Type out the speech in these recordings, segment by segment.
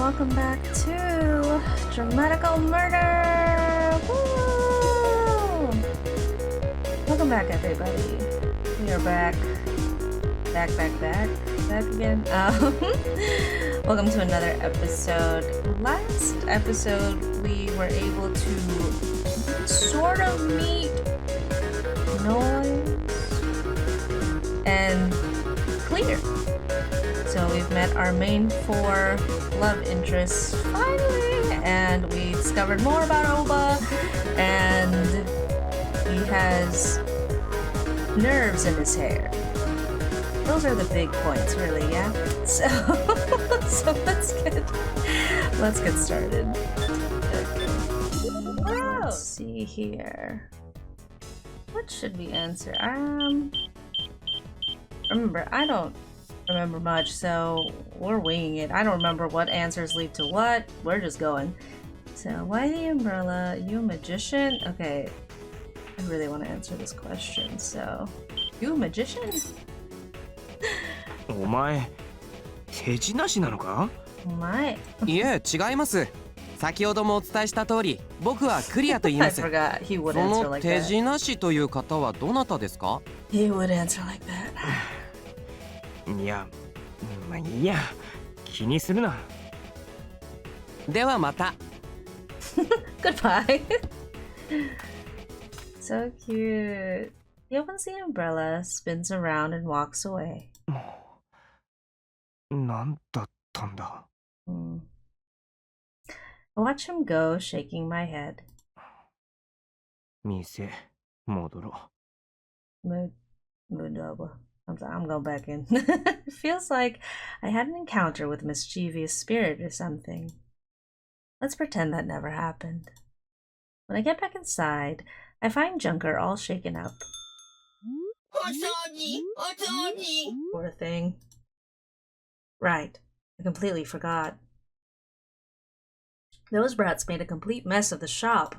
welcome back to Dramatical Murder! Woo! Welcome back, everybody. We are back. Back again. Welcome to another episode. Last episode, we were able to sort of meet noise and clear. So we've met our main four love interests finally, and we discovered more about Oba, and he has nerves in his hair. Those are the big points, really, yeah? So, let's get started. Okay. Let's see here. What should we answer? Remember, I don't remember much, so we're winging it. I don't remember what answers lead to what. We're just going. So, why the umbrella? You a magician? Okay, I really want to answer this question. So, you a magician? お前、手品師なのか？お前。いえ、違います。先ほどもお伝えした通り、僕はクリアと言います。その手品師という方はどなたですか？ He would answer like that. いや、まあいいや、気にするな。ではまた。Goodbye. So cute. He opens the umbrella, spins around, and walks away. なんだったんだ。I watch him go, shaking my head. 店、戻ろう。Mood over. I'm going back in. It feels like I had an encounter with a mischievous spirit or something. Let's pretend that never happened. When I get back inside, I find Junker all shaken up. Poor thing. Right. I completely forgot. Those brats made a complete mess of the shop.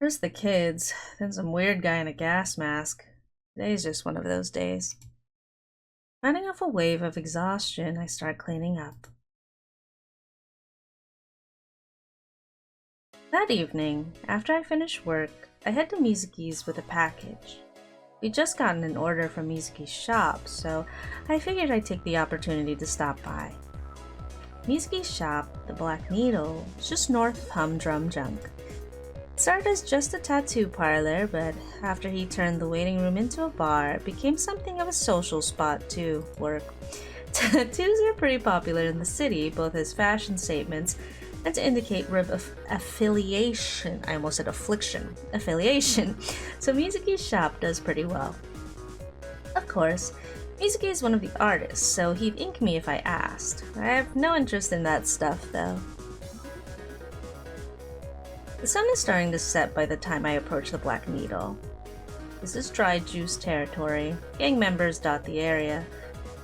First the kids, then some weird guy in a gas mask. Today's just one of those days. Finding off a wave of exhaustion, I start cleaning up. That evening, after I finish work, I head to Mizuki's with a package. We'd just gotten an order from Mizuki's shop, so I figured I'd take the opportunity to stop by. Mizuki's shop, the Black Needle, is just north of Humdrum Junk. It started as just a tattoo parlor, but after he turned the waiting room into a bar, it became something of a social spot too. Work. Tattoos are pretty popular in the city, both as fashion statements and to indicate affiliation. I almost said affliction. Affiliation. So Mizuki's shop does pretty well. Of course, Mizuki is one of the artists, so he'd ink me if I asked. I have no interest in that stuff, though. The sun is starting to set by the time I approach the Black Needle. This is dry juice territory. Gang members dot the area.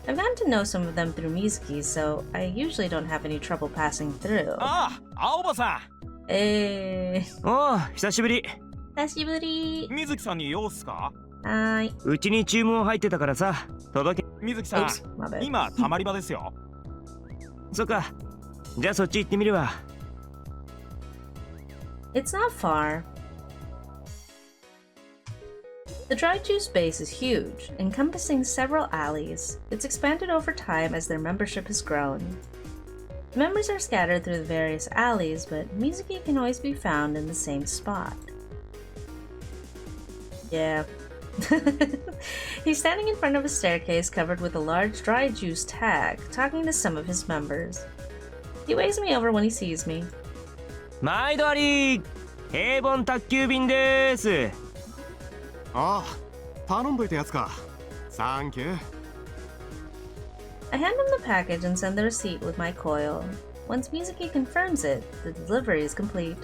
I've gotten to know some of them through Mizuki, so I usually don't have any trouble passing through. Aoba-san! Hey. Oh, 久しぶり。久しぶり。水木さんに用っすか？はい。うちに注文入ってたからさ、届け。水木さん、今たまり場ですよ。そっか。じゃあそっち行ってみるわ。It's not far. The dry juice base is huge, encompassing several alleys. It's expanded over time as their membership has grown. The members are scattered through the various alleys, but Mizuki can always be found in the same spot. Yeah. He's standing in front of a staircase covered with a large dry juice tag, talking to some of his members. He waves me over when he sees me. 毎度あり、平凡宅急便です。ああ、頼んどいたやつか。サンキュー。I hand him the package and send the receipt with my coil. Once Mizuki confirms it, the delivery is complete.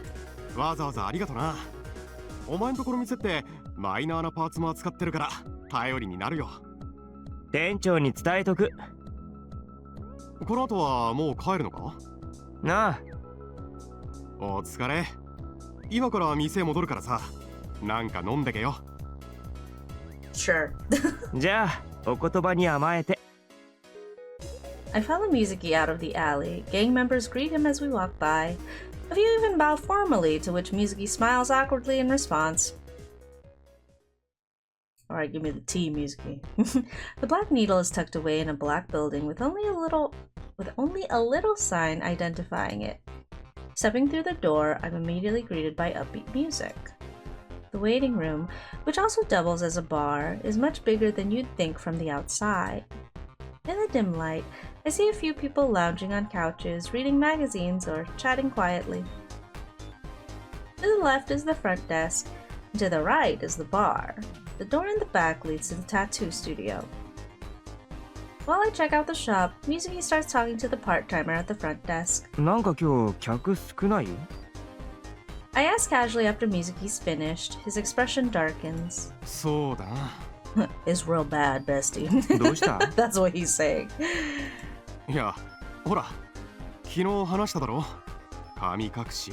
わざわざありがとな。お前んところ店ってマイナーなパーツも扱ってるから頼りになるよ。店長に伝えとく。この後はもう帰るのか？なあ。お疲れ。今から店戻るからさ、なんか飲んでけよ。Sure. じゃあ、お言葉に甘えて。I follow Mizuki out of the alley. Gang members greet him as we walk by. A few even bow formally, to which Mizuki smiles awkwardly in response. Alright, give me the tea, Mizuki. The Black Needle is tucked away in a black building with only a little sign identifying it. Stepping through the door, I'm immediately greeted by upbeat music. The waiting room, which also doubles as a bar, is much bigger than you'd think from the outside. In the dim light, I see a few people lounging on couches, reading magazines, or chatting quietly. To the left is the front desk, and to the right is the bar. The door in the back leads to the tattoo studio. While I check out the shop, Mizuki starts talking to the part-timer at the front desk. なんか今日客少ない？ I ask casually after Mizuki's finished. His expression darkens. そうだな。It's real bad, bestie. どうした？ That's what he's saying. いや、ほら、昨日話しただろ。神隠し。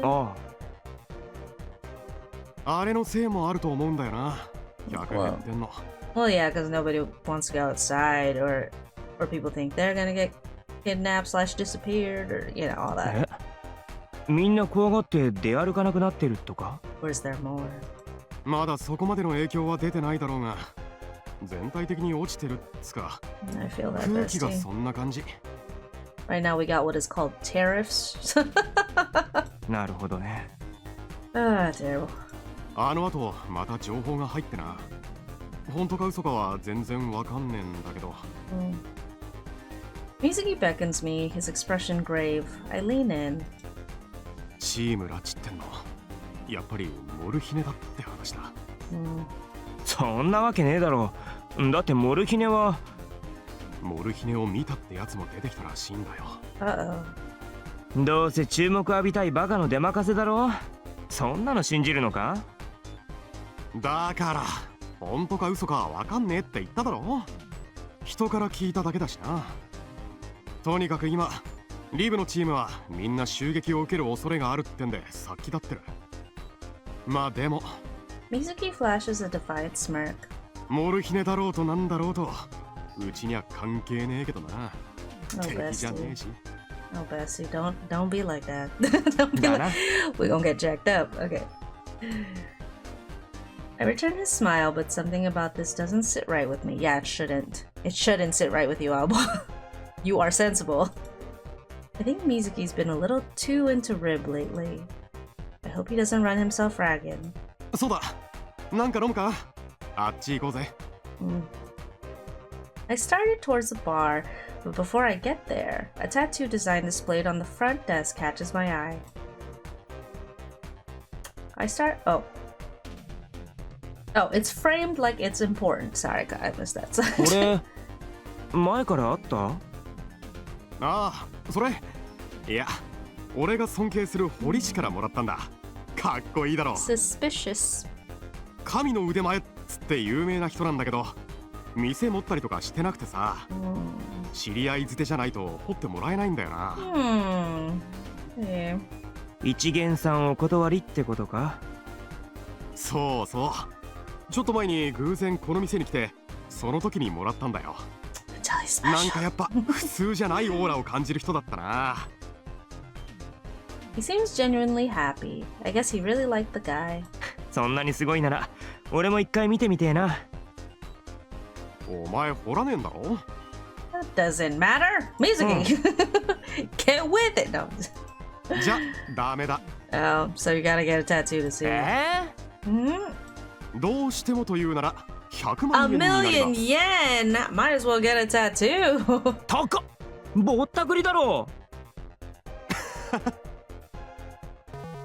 ああれのせいもあると思うんだよな。客減ってんの。Well, yeah, because nobody wants to go outside, or people think they're gonna get kidnapped / disappeared, or you know all that. みんな怖がって出歩かなくなってるとか？ Or is there more? まだそこまでの影響は出てないだろうが、全体的に落ちてるっつか。I feel that, 空気が bestie. そんな感じ。Right now we got what is called tariffs. なるほどね。Ah, terrible. あの後また情報が入ってな。本当か嘘かは全然わかんねえんだけど。Mizuki beckons me, his expression grave. I lean in. チーム拉致ってんの。やっぱりモルヒネだって話だ。そんなわけねえだろ。だってモルヒネは。モルヒネを見たってやつも出てきたらしいんだよ。Uh-oh. どうせ注目浴びたいバカの出任せだろ。そんなの信じるのか？だから本当か嘘かわかんねえって言っただろ。人から聞いただけだしな。とにかく今リブのチームはみんな襲撃を受ける恐れがあるってんで殺気立ってる。まあでも Mizuki flashes a defiant smirk. モルヒネだろうとなんだろうとうちには関係ねえけどな。 Oh, 敵じゃねえ bestie. し。 Oh, bestie, don't be like that. Don't be like... We're gonna get jacked up. Okay. I return his smile, but something about this doesn't sit right with me. Yeah, it shouldn't. It shouldn't sit right with you, Albo. You are sensible. I think Mizuki's been a little too into rib lately. I hope he doesn't run himself ragged. そうだ。なんか飲むか？あっち行こうぜ。I started towards the bar, but before I get there, a tattoo design displayed on the front desk catches my eye. Oh, it's framed like it's important. Sorry, I missed that. これ前からあった？ああ、それ。いや、俺が尊敬する堀氏からもらったんだ。かっこいいだろ。Suspicious. 神の腕前っつって有名な人なんだけど、店持ったりとかしてなくてさ、知り合いづてじゃないと掘ってもらえないんだよな。Yeah. 一元さんお断りってことか？そうそう。ちょっと前に偶然この店に来て、その時にもらったんだよ。なんかやっぱ普通じゃないオーラを感じる人だったな。He seems genuinely happy. I guess he really liked the guy. そんなにすごいなら俺も一回見てみてえな。お前掘らねえんだろ？ That doesn't matter. Mizuki, get with it. No. じゃダメだ。Oh, so you gotta get a tattoo to see. どうしてもというなら100万 A 円になり million ます。 yen. Might as well get a tattoo. 高っ！ぼったくりだろ。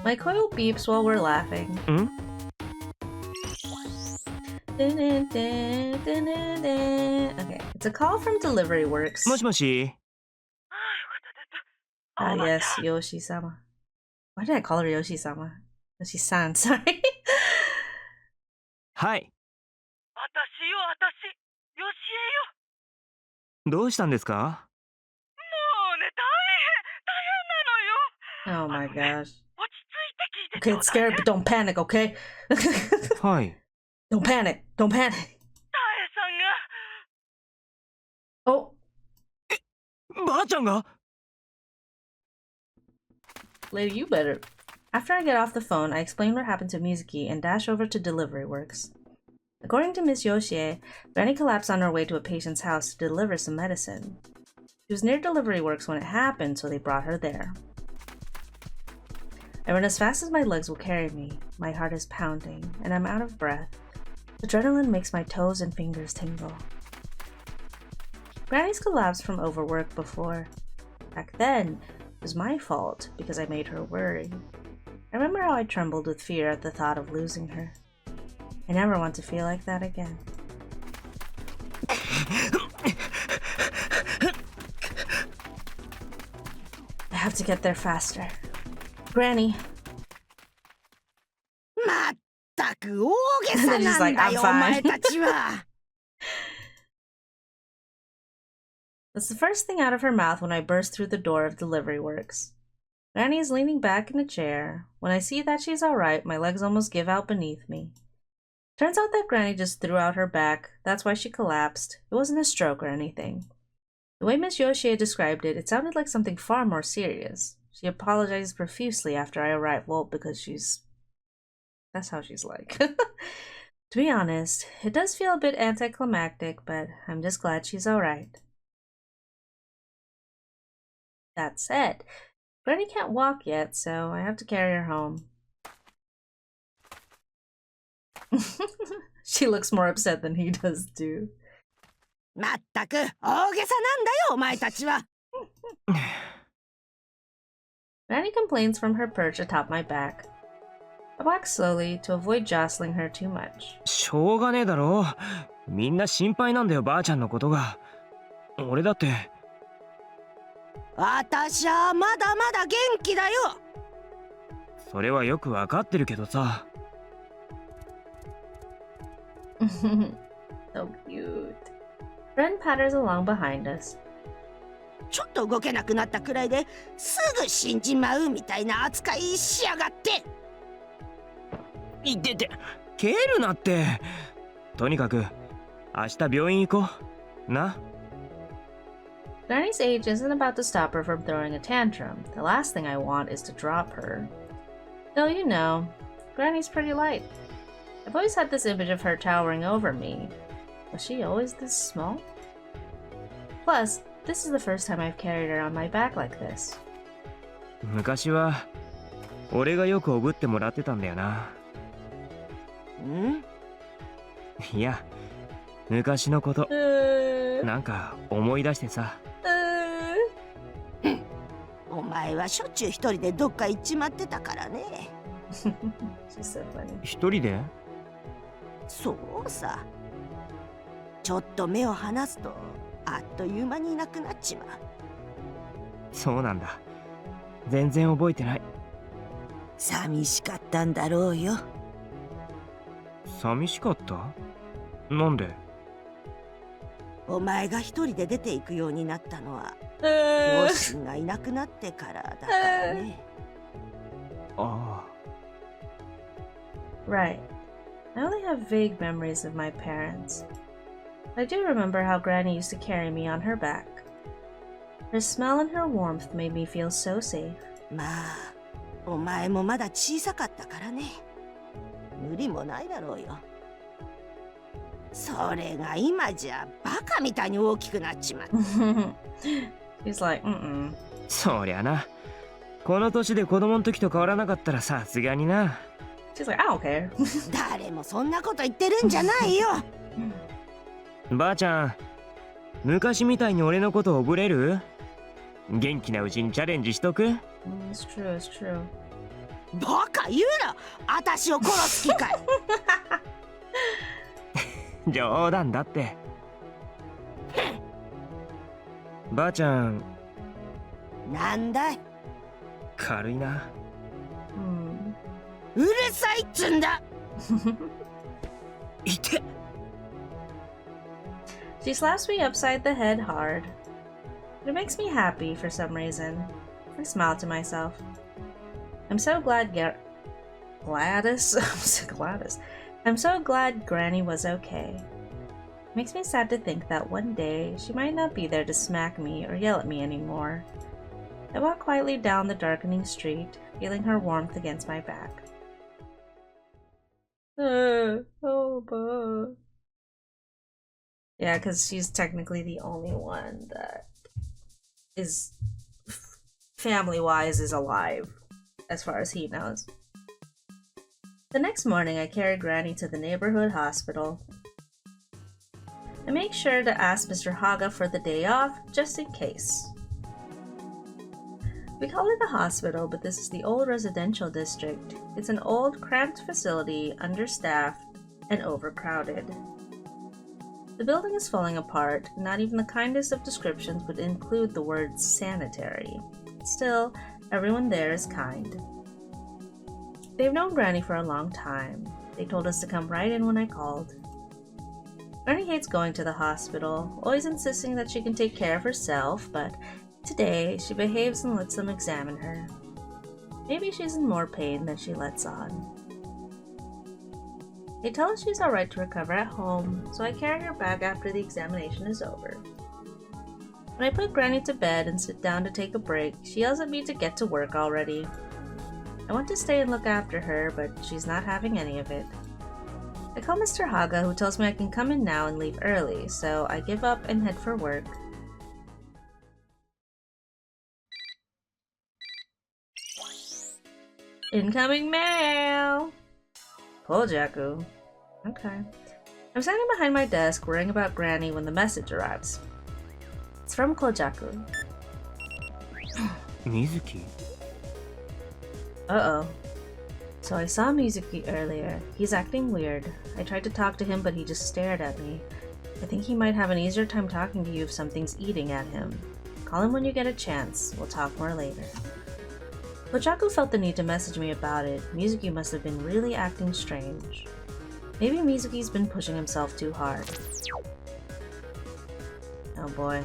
My coil beeps while we're laughing. ん？ Okay, it's a call from Delivery Works. もしもし。Ah, yes, Yoshi-sama. Why did I call her Yoshi-sama? Yoshi-san, sorry. はい。どうしたんですか？ Oh my gosh. Okay, it's scared, but don't panic, okay? はい。Don't panic, don't panic. ばあちゃんが Lady, you better. After I get off the phone, I explain what happened to Mizuki and dash over to Delivery Works. According to Miss Yoshie, Granny collapsed on her way to a patient's house to deliver some medicine. She was near Delivery Works when it happened, so they brought her there. I run as fast as my legs will carry me. My heart is pounding, and I'm out of breath. Adrenaline makes my toes and fingers tingle. Granny's collapsed from overwork before. Back then, it was my fault because I made her worry. I remember how I trembled with fear at the thought of losing her. I never want to feel like that again. I have to get there faster. Granny. まったく大げさなんだよ、お前たちは。That's the first thing out of her mouth when I burst through the door of Delivery Works. Granny is leaning back in a chair. When I see that she's alright, my legs almost give out beneath me. Turns out that Granny just threw out her back. That's why she collapsed. It wasn't a stroke or anything. The way Miss Yoshie described it, it sounded like something far more serious. She apologized profusely after I arrived, well, because that's how she's like. To be honest, it does feel a bit anticlimactic, but I'm just glad she's alright. That said, Granny can't walk yet, so I have to carry her home. She looks more upset than he does too. まったく大げさなんだよ、お前たちは。Granny complains from her perch atop my back. I walk slowly to avoid jostling her too much. しょうがねえだろ。みんな心配なんだよ、ばあちゃんのことが。俺だって。私はまだまだ元気だよ。それはよくわかってるけどさ。So cute. Ren patters along behind us. ちょっと動けなくなったくらいですぐ死んじまうみたいな扱いしやがって。いてて、蹴るなって。とにかく明日病院行こう。な。Granny's age isn't about to stop her from throwing a tantrum. The last thing I want is to drop her. Though, you know, Granny's pretty light. I've always had this image of her towering over me. Was she always this small? Plus, this is the first time I've carried her on my back like this. 昔は俺がよくおぶってもらってたんだよな。ん？いや、昔のこと。なんか思い出してさ。お前はしょっちゅう一人でどっか行っちまってたからね。She's so funny. 一人で？そうさ。ちょっと目を離すとあっという間にいなくなっちまう。そうなんだ。全然覚えてない。寂しかったんだろうよ。寂しかった？なんで？お前が一人で出ていくようになったのは両親がいなくなってからだからね。ああ。Right. I only have vague memories of my parents. I do remember how Granny used to carry me on her back. Her smell and her warmth made me feel so safe. まあ、お前もまだ小さかったからね。無理もないだろうよ。それが今じゃバカみたいに大きくなっちまった。He's like, そりゃな。この年で子供の時と変わらなかったらさすがにな。She's like, I don't care. 誰もそんなこと言ってるんじゃないよ。ばあちゃん、昔みたいに俺のことを覚えれる？元気なうちにチャレンジしとく？ It's true, it's true. バカ言うな。私を殺す気かい。冗談だって。ばあちゃん。なんだい？軽いな。うるさいっつんだ。いて。She slaps me upside the head hard. It makes me happy for some reason. I smile to myself. I'm so glad I'm so glad Granny was okay. Makes me sad to think that one day she might not be there to smack me or yell at me anymore. I walk quietly down the darkening street, feeling her warmth against my back. Yeah, because she's technically the only one that is, family-wise, is alive, as far as he knows. The next morning, I carry Granny to the neighborhood hospital. I make sure to ask Mr. Haga for the day off, just in case. We call it a hospital, but this is the old residential district. It's an old, cramped facility, understaffed, and overcrowded. The building is falling apart, not even the kindest of descriptions would include the word sanitary. Still, everyone there is kind. They've known Granny for a long time. They told us to come right in when I called. Granny hates going to the hospital, always insisting that she can take care of herself, but today she behaves and lets them examine her. Maybe she's in more pain than she lets on. They tell us she's alright to recover at home, so I carry her back after the examination is over. When I put Granny to bed and sit down to take a break, she yells at me to get to work already. I want to stay and look after her, but she's not having any of it. I call Mr. Haga, who tells me I can come in now and leave early, so I give up and head for work. Incoming mail! Kojaku. Okay. I'm standing behind my desk worrying about Granny when the message arrives. It's from Kojaku. Mizuki? Uh-oh. So I saw Mizuki earlier. He's acting weird. I tried to talk to him, but he just stared at me. I think he might have an easier time talking to you if something's eating at him. Call him when you get a chance. We'll talk more later. Kojaku felt the need to message me about it. Mizuki must have been really acting strange. Maybe Mizuki's been pushing himself too hard. Oh boy.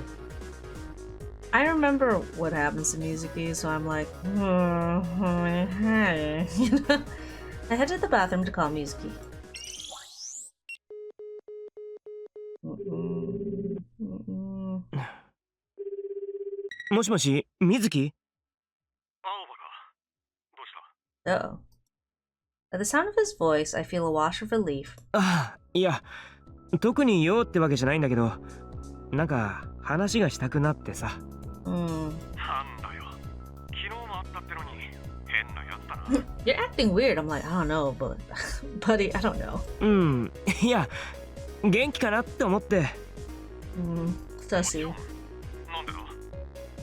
I remember what happens to Mizuki, so I'm like, hey. You know? I head to the bathroom to call Mizuki. Moshi, Mizuki? Uh-oh. At the sound of his voice, I feel a wash of relief. いや、特に用ってわけじゃないんだけど、なんか話がしたくなってさ。You're acting weird. I'm like, I don't know, but buddy, I don't know. いや、元気かなって思って。Sussy.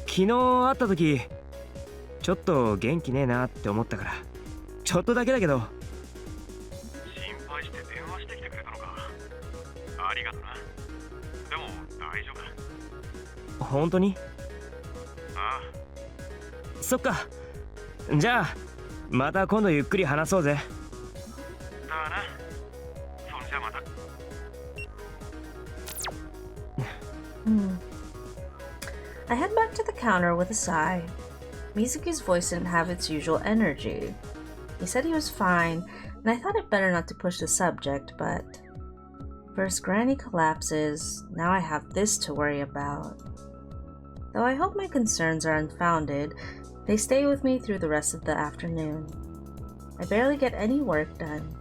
昨日会った時、ちょっと元気ねえなって思ったから。ちょっとだけだけど。心配して電話してきてくれたのか。ありがとな。でも大丈夫だ。本当に？ああ。そっか。じゃあまた今度ゆっくり話そうぜ。だな。そんじゃまた。I head back to the counter with a sigh. Mizuki's voice didn't have its usual energy. He said he was fine, and I thought it better not to push the subject, but first Granny collapses, now I have this to worry about. Though I hope my concerns are unfounded, they stay with me through the rest of the afternoon. I barely get any work done.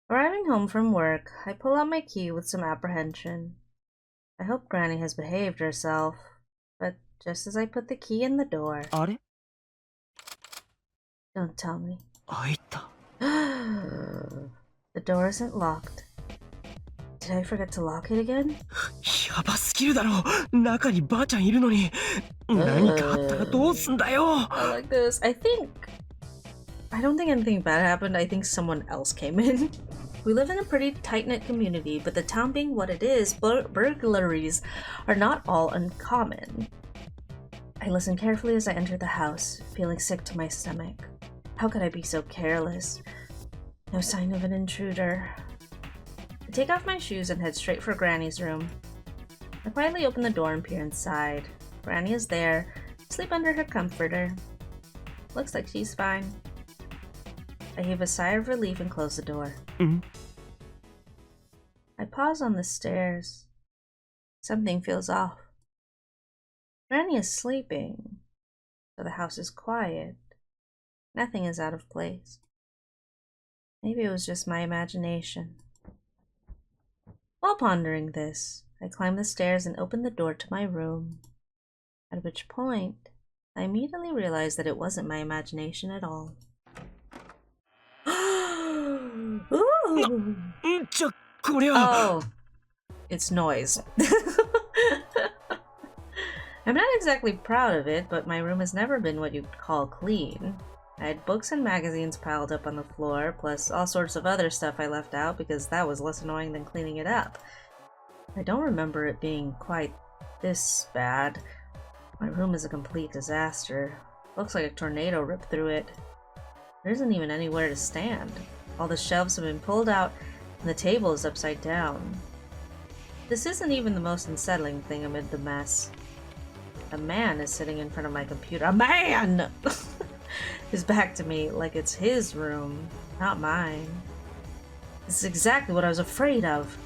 Arriving home from work, I pull out my key with some apprehension. I hope Granny has behaved herself, but just as I put the key in the door... あれ？ Don't tell me. 開いた。The door isn't locked. Did I forget to lock it again? やばすぎるだろ。中にばあちゃんいるのに。何かあったらどうすんだよ。I like this. I don't think anything bad happened. I think someone else came in. We live in a pretty tight-knit community, but the town being what it is, burglaries are not all uncommon. I listen carefully as I enter the house, feeling sick to my stomach. How could I be so careless? No sign of an intruder. I take off my shoes and head straight for Granny's room. I quietly open the door and peer inside. Granny is there, asleep under her comforter. Looks like she's fine. I heave a sigh of relief and close the door. I pause on the stairs. Something feels off. Granny is sleeping, so the house is quiet. Nothing is out of place. Maybe it was just my imagination. While pondering this, I climb the stairs and open the door to my room, at which point I immediately realize that it wasn't my imagination at all. Ooh. Oh, it's noise. I'm not exactly proud of it, but my room has never been what you'd call clean. I had books and magazines piled up on the floor, plus all sorts of other stuff I left out because that was less annoying than cleaning it up. I don't remember it being quite this bad. My room is a complete disaster. Looks like a tornado ripped through it. There isn't even anywhere to stand. All the shelves have been pulled out, and the table is upside down. This isn't even the most unsettling thing amid the mess. A man is sitting in front of my computer. A man! His back to me, like it's his room, not mine. This is exactly what I was afraid of.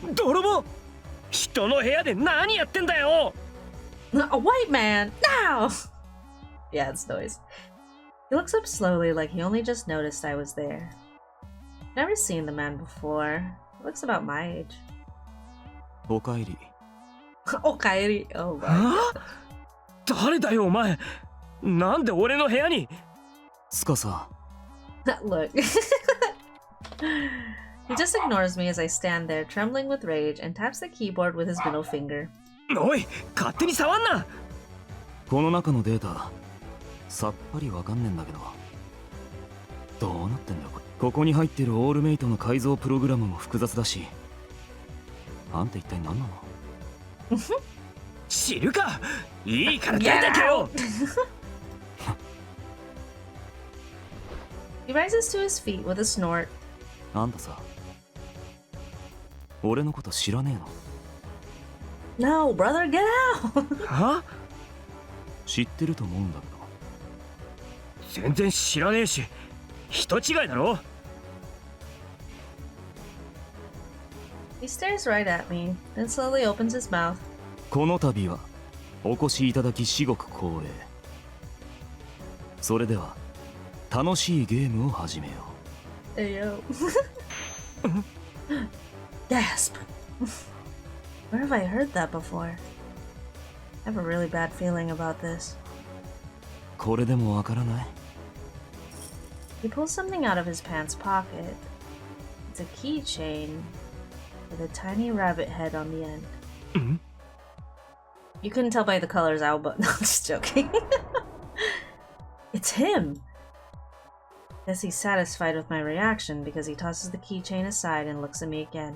A white man! No! Yeah, it's noise. He looks up slowly like he only just noticed I was there. Never seen the man before. He looks about my age. Okaeri. Okaeri. Oh my god. 誰だよお前なんで俺の部屋に Look. He just ignores me as I stand there, trembling with rage, and taps the keyboard with his middle finger. おい勝手に触んなこの中のデータさっぱりわかんねえんだけどどうなってんだよここに入ってるオールメイトの改造プログラムも複雑だしあんた一体何なの知るかいいから出てけよ He rises to his feet with a snort. あんたさ俺のこと知らねえの No, brother, get out! は知ってると思うんだけど全然知らねえし人違いだろ He stares right at me, then slowly opens his mouth. この度はお越しいただき至極光栄それでは楽しいゲームを始めよう Hey yo. Gasp. Where have I heard that before? I have a really bad feeling about this. これでもわからない He pulls something out of his pants pocket. It's a keychain with a tiny rabbit head on the end. You couldn't tell by the colors out, but no, I'm just joking. It's him! Guess he's satisfied with my reaction because he tosses the keychain aside and looks at me again.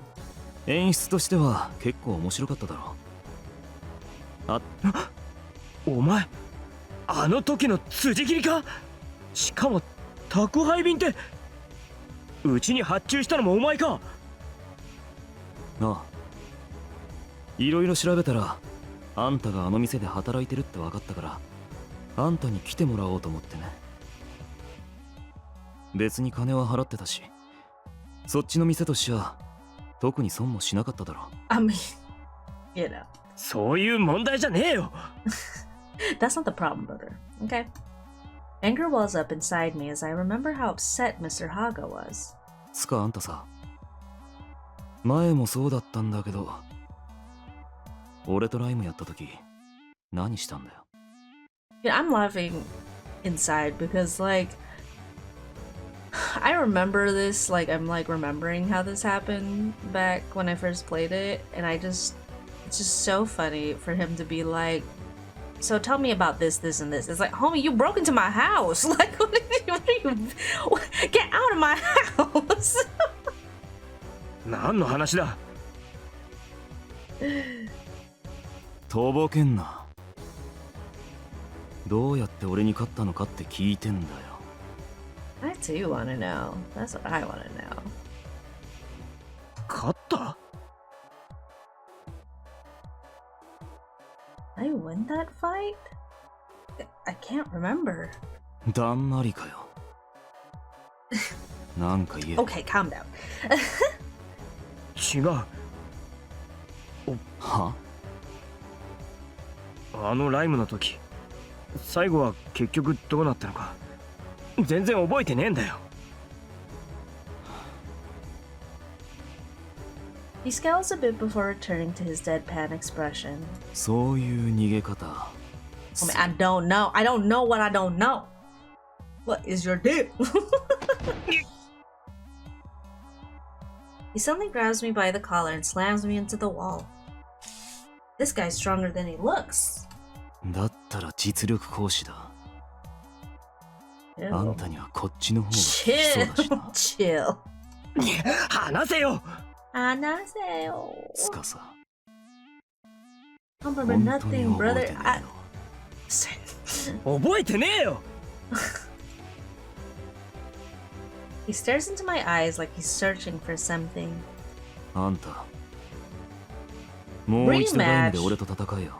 演出としては結構面白かっただろうお前あの時の辻斬りかしかも宅配便ってうちに発注したのもお前かああいろいろ調べたらあんたがあの店で働いてるって分かったからあんたに来てもらおうと思ってね別に金は払ってたしそっちの店としちゃ特に損もしなかっただろ I mean, you know. そういう問題じゃねえよ That's not the problem, brother. Okay? Anger wells up inside me as I remember how upset Mr. Haga was. つかあんたさ前もそうだったんだけど俺とライムやった時何したんだよ Yeah, I'm laughing inside because, like, I remember this, like, I'm, like, remembering how this happened back when I first played it, and it's just so funny for him to be like, so tell me about this, this, and this. It's like, homie, you broke into my house. Like, what are you get out of my house. 何の話だとぼけんなどうやって俺に勝ったのかって聞いてんだよ I too wanna know. That's what I wanna know. 勝った I win that fight? I can't remember. だんまりかよなんか言え。 Okay, calm down. 違う。は？あのライムの時、最後は結局どうなったのか全然覚えてねえんだよ。He scowls a bit before returning to his deadpan expression. そういう逃げ方。I mean, I don't know. I don't know what I don't know. What is your deal? He suddenly grabs me by the collar and slams me into the wall. This guy's stronger than he looks. だったら実力行使だ。あんたにはこっちの方が効きそうだしな。 Chill. 話せよ。 안녕하세요. つかさ、 Don't remember 本当に nothing, 覚え brother. てねえの？ 覚えてねえよ。 He stares into my eyes like he's searching for something. あんた、もう一度ライムで俺と戦えよ。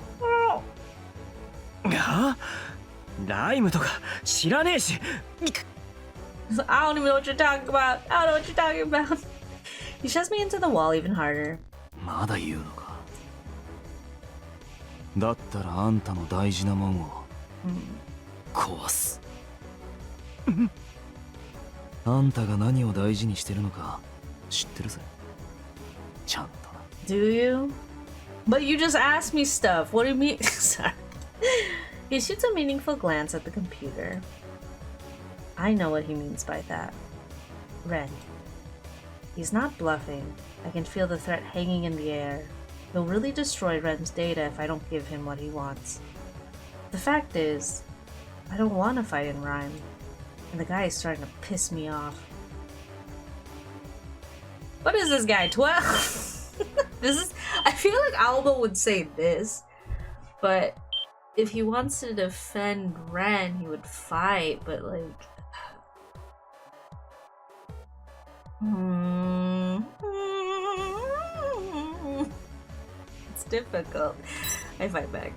は？ライムとか知らねえし。 I don't even know what you're talking about. I don't know what you're talking about. He shoves me into the wall even harder. まだ言うのか。だったらあんたの大事なもんを壊す。あんたが何を大事にしてるのか知ってるぜ。ちゃんとな。 Do you? But you just asked me stuff. What do you mean? Sorry. He shoots a meaningful glance at the computer. I know what he means by that. Ren. He's not bluffing. I can feel the threat hanging in the air. He'll really destroy Ren's data if I don't give him what he wants. The fact is, I don't want to fight in Rhyme, and the guy is starting to piss me off. What is this guy, 12? This is, I feel like Alba would say this, but if he wants to defend Ren, he would fight, but like... It's difficult. I fight back.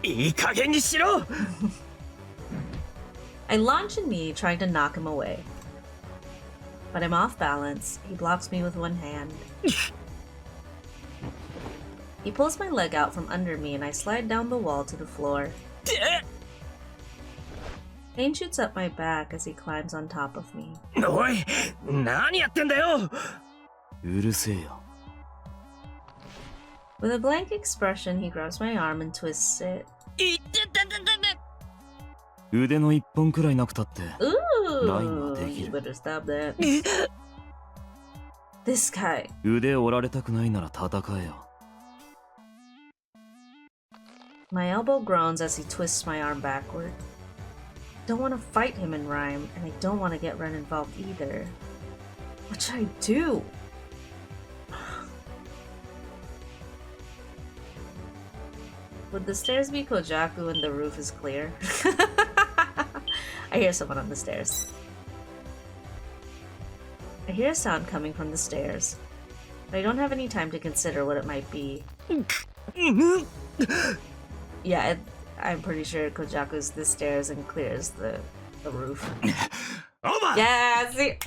いい加減にしろ。 I launch a knee, trying to knock him away. But I'm off balance. He blocks me with one hand. He pulls my leg out from under me and I slide down the wall to the floor. Pain shoots up my back as he climbs on top of me. おい、何やってんだよ。うるせえよ。 With a blank expression, he grabs my arm and twists it. いってたたたた。腕の一本くらいなくたって。 Ooh, you better stop that. This guy. 腕折られたくないなら戦えよ。 My elbow groans as he twists my arm backward. I don't want to fight him in Rhyme, and I don't want to get Ren involved either. What should I do? Would the stairs be Kojaku and the roof is clear? I hear someone on the stairs. I hear a sound coming from the stairs, but I don't have any time to consider what it might be. Yeah, I'm pretty sure Kojaku's the stairs and clears the roof. Yeah, see?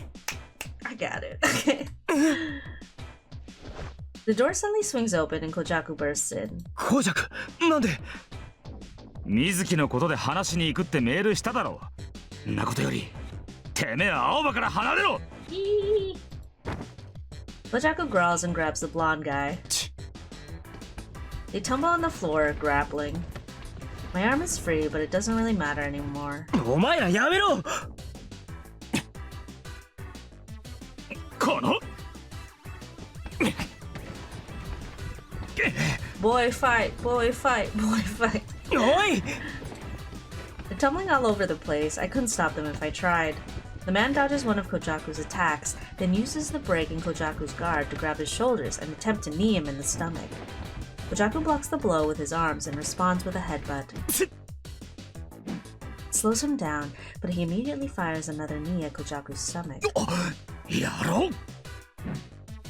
I got it. Okay. The door suddenly swings open and Kojaku bursts in. コジャク、なんで？水木のことで話しに行くってメールしただろう。んなことより、てめえ青葉から離れろ。Kojaku growls and grabs the blonde guy. They tumble on the floor, grappling. My arm is free, but it doesn't really matter anymore. お前らやめろ。この Boy fight, boy fight, boy fight. おい！ They're tumbling all over the place. I couldn't stop them if I tried. The man dodges one of Kojaku's attacks, then uses the break in Kojaku's guard to grab his shoulders and attempt to knee him in the stomach. Kojaku blocks the blow with his arms and responds with a headbutt. It slows him down, but he immediately fires another knee at Kojaku's stomach. やろう。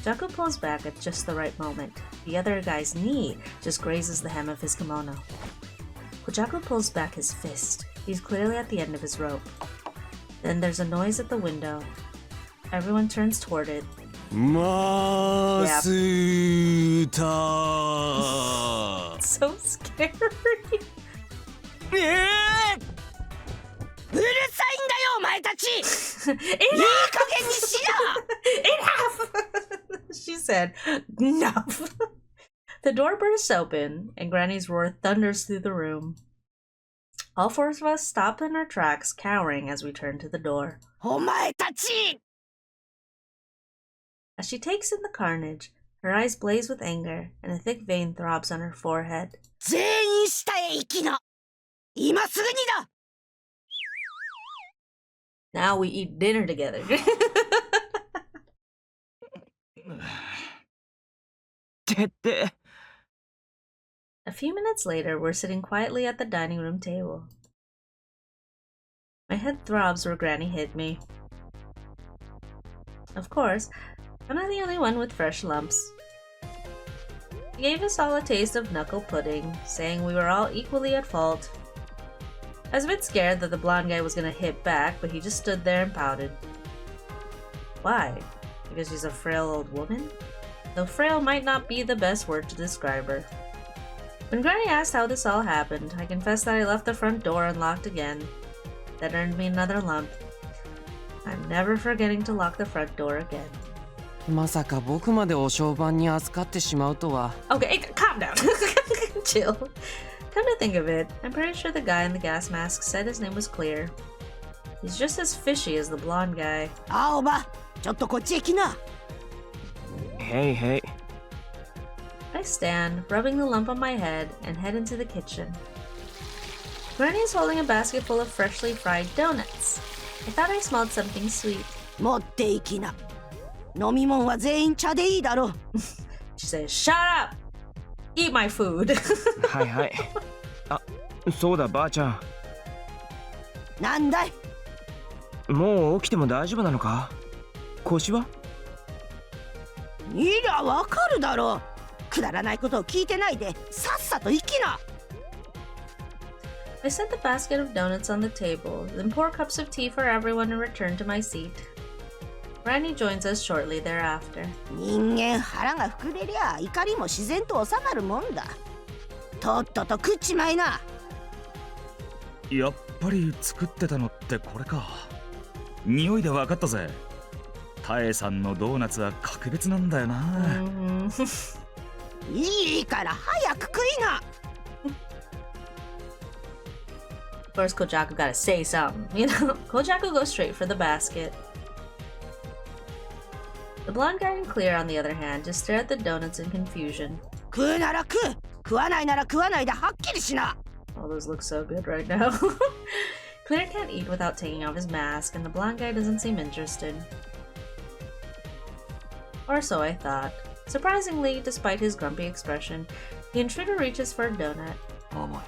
Kojaku pulls back at just the right moment. The other guy's knee just grazes the hem of his kimono. Kojaku pulls back his fist. He's clearly at the end of his rope. Then there's a noise at the window. Everyone turns toward it. マスター So scary. うるさいんだよお前たちいい加減にしろ Enough! She said, enough. The door bursts open, and Granny's roar thunders through the room. All four of us stop in our tracks, cowering as we turn to the door. お前たち As she takes in the carnage, her eyes blaze with anger, and a thick vein throbs on her forehead. 全員下へ行きな今すぐにだ Now we eat dinner together. A few minutes later, we're sitting quietly at the dining room table. My head throbs where Granny hit me. Of course, I'm not the only one with fresh lumps. She gave us all a taste of knuckle pudding, saying we were all equally at fault. I was a bit scared that the blonde guy was gonna hit back, but he just stood there and pouted. Why? Because she's a frail old woman? Though frail might not be the best word to describe her. When Granny asked how this all happened, I confessed that I left the front door unlocked again. That earned me another lump. I'm never forgetting to lock the front door again. まさか僕までお商売に預かってしまうとは。 Okay, calm down. Chill. Come to think of it, I'm pretty sure the guy in the gas mask said his name was Clear. He's just as fishy as the blonde guy. 青葉ちょっとこっちへ来な Hey, hey. I stand, rubbing the lump on my head, and head into the kitchen. Granny is holding a basket full of freshly fried donuts. I thought I smelled something sweet. 持って行きな飲み物は全員茶でいいだろ She says, "Shut up! Eat my food." はいはい。あ、そうだばあちゃん。なんだいもう起きても大丈夫なのか？腰は？いやわかるだろうくだらないことを聞いてないでさっさと行きな I set the basket of donuts on the table, then pour cups of tea for everyone and return to my seat. Granny joins us shortly thereafter. 人間腹が膨れりゃ怒りも自然と収まるもんだとっとと食っちまいなやっぱり作ってたのってこれか。匂いで分かったぜ。タエさんのドーナツは格別なんだよな。いいから早く食いな Of course, Kojaku gotta say something. You know, Kojaku goes straight for the basket. The blonde guy and Clear, on the other hand, just stare at the donuts in confusion. 食うなら食う食わないなら食わないではっきりしな All those look so good right now. Clear can't eat without taking off his mask, and the blonde guy doesn't seem interested. Or so I thought. Surprisingly, despite his grumpy expression, the intruder reaches for a donut. 甘い。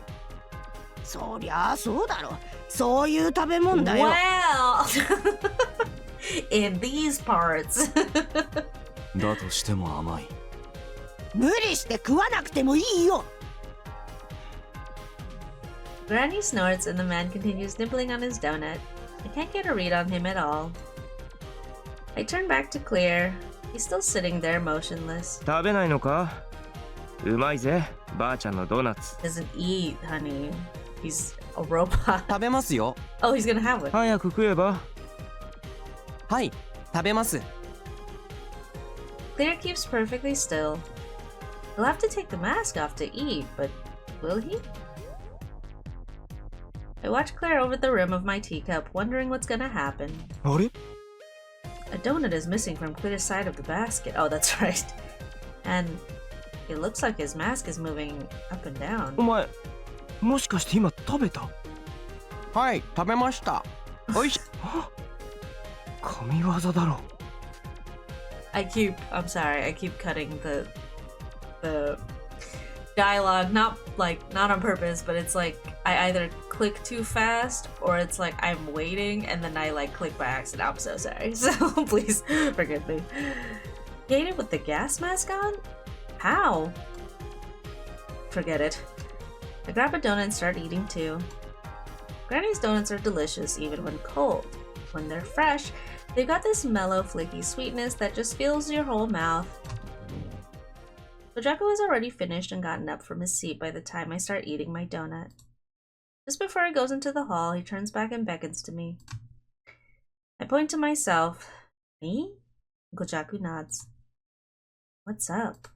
そりゃあそうだろそういう食べ物だよ Well, in these parts. だとしても甘い。無理して食わなくてもいいよ Granny snorts and the man continues nibbling on his donut. I can't get a read on him at all. I turn back to Clear. He's still sitting there motionless. 食べないのか？うまいぜ、ばあちゃんのドーナツ。Doesn't eat, honey. He's a robot. 食べますよ。 Oh, he's gonna have one. 早く食えば。はい、食べます。 Clear keeps perfectly still. He'll have to take the mask off to eat, but will he? I watch Claire over the rim of my teacup, wondering what's gonna happen. あれ？ A donut is missing from Claire's side of the basket. Oh, that's right. And it looks like his mask is moving up and down. お前、もしかして今食べた？はい、食べました。おいしい。神業だろ。I'm sorry, I keep cutting the dialogue, not on purpose, but it's like I either click too fast or it's like I'm waiting and then I like click by accident. I'm so sorry. So please forgive me. He ate it with the gas mask on? How? Forget it. I grab a donut and start eating too. Granny's donuts are delicious even when cold. when they're fresh, they've got this mellow, flaky sweetness that just fills your whole mouth. Kojaku has already finished and gotten up from his seat by the time I start eating my donut. Just before he goes into the hall, he turns back and beckons to me. I point to myself. Me? Kojaku nods. What's up?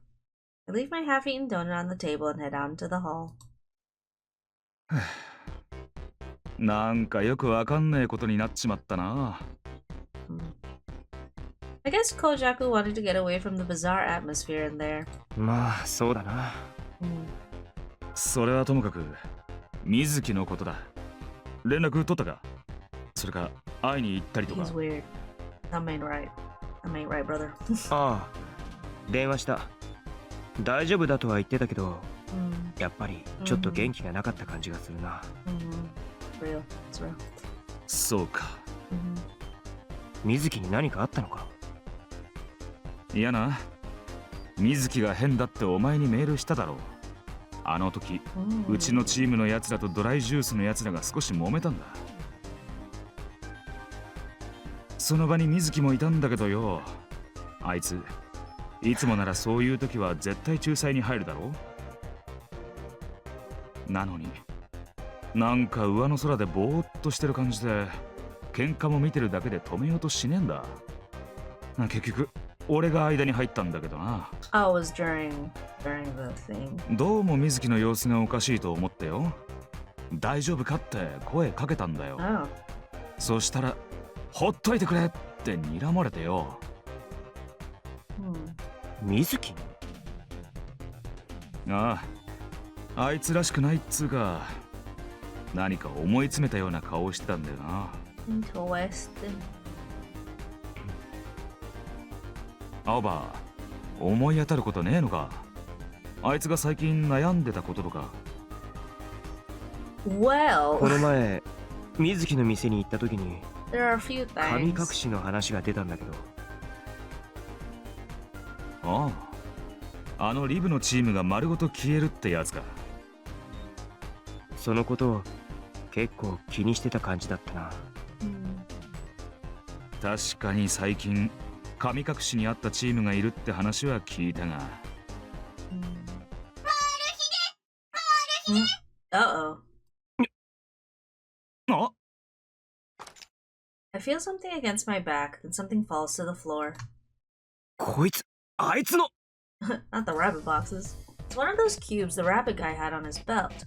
I leave my half-eaten donut on the table and head out into the hall. なんかよくわかんねえことになっちまったな。I guess Kojaku wanted to get away from the bizarre atmosphere in there. まあそうだな。それはともかく水木のことだ。連絡取ったか？それか会いに行ったりとか。He's weird. That ain't right. That ain't right, brother. ああ、電話した。大丈夫だとは言ってたけど、やっぱりちょっと元気がなかった感じがするな。Real. It's real. そうか。水木に何かあったのか？いやな。水木が変だってお前にメールしただろう。あの時、うちのチームのやつらとドライジュースのやつらが少し揉めたんだ。その場に水木もいたんだけどよ。あいつ、いつもならそういう時は絶対仲裁に入るだろう。なのに、なんか上の空でぼーっとしてる感じで、喧嘩も見てるだけで止めようとしねえんだ。結局、俺が間に入ったんだけどな。Oh, it was during the thing. どうも水木の様子がおかしいと思ってよ。大丈夫かって声かけたんだよ。Oh. そしたら、ほっといてくれって睨まれてよ。水木？ああ、あいつらしくないっつうか、何か思い詰めたような顔をしてたんだよな。Interesting. 青葉、思い当たることねえのか？あいつが最近悩んでたこととか。Well, この前、水木の店に行った時に、there are a few 神隠 things. しの話が出たんだけど。ああ、あのリブのチームが丸ごと消えるってやつか。そのことを結構気にしてた感じだったな。確かに最近神隠しにあったチームがいるって話は聞いたが。Uh-oh. あ、 I feel something against my back, then something falls to the floor. こいつ、あいつの Not the rabbit boxes. It's one of those cubes the rabbit guy had on his belt.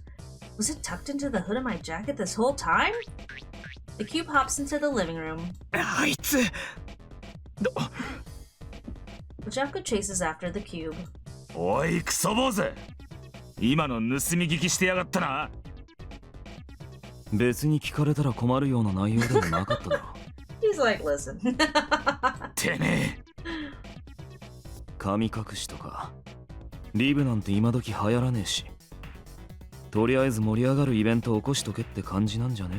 Was it tucked into the hood of my jacket this whole time? The cube hops into the living room. あいつ Kojaku chases after the cube. おいクソ坊主、今の盗み聞きしてやがったな。別に聞かれたら困るような内容でもなかっただろ。He's like, listen. てめえ。神隠しとかリブなんて今時流行らねえし、とりあえず盛り上がるイベントを起こしとけって感じなんじゃね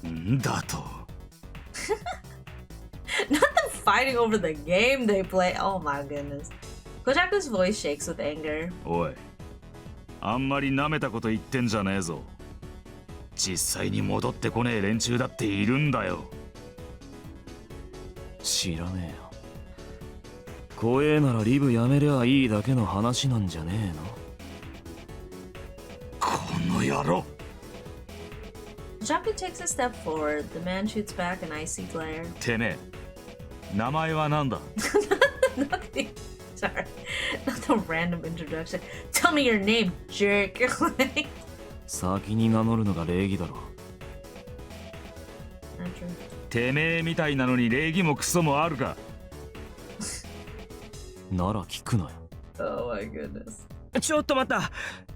えの？んだと。Not them fighting over the game they play. Oh my goodness. Kojaku's voice shakes with anger. おい、あんまり舐めたこと言ってんじゃねえぞ。実際に戻ってこねえ連中だっているんだよ。知らねえよ。怖えならリブやめりゃいいだけの話なんじゃねえの？この野郎。Kojaku takes a step forward. The man shoots back an icy glare. てめえ、名前はなんだ？ Nothing. Sorry. Not a random introduction. Tell me your name, jerk. 先に名乗るのが礼儀だろ。てめえみたいなのに礼儀もクソもあるか。なら聞くなよ。Oh my goodness. ちょっと待った。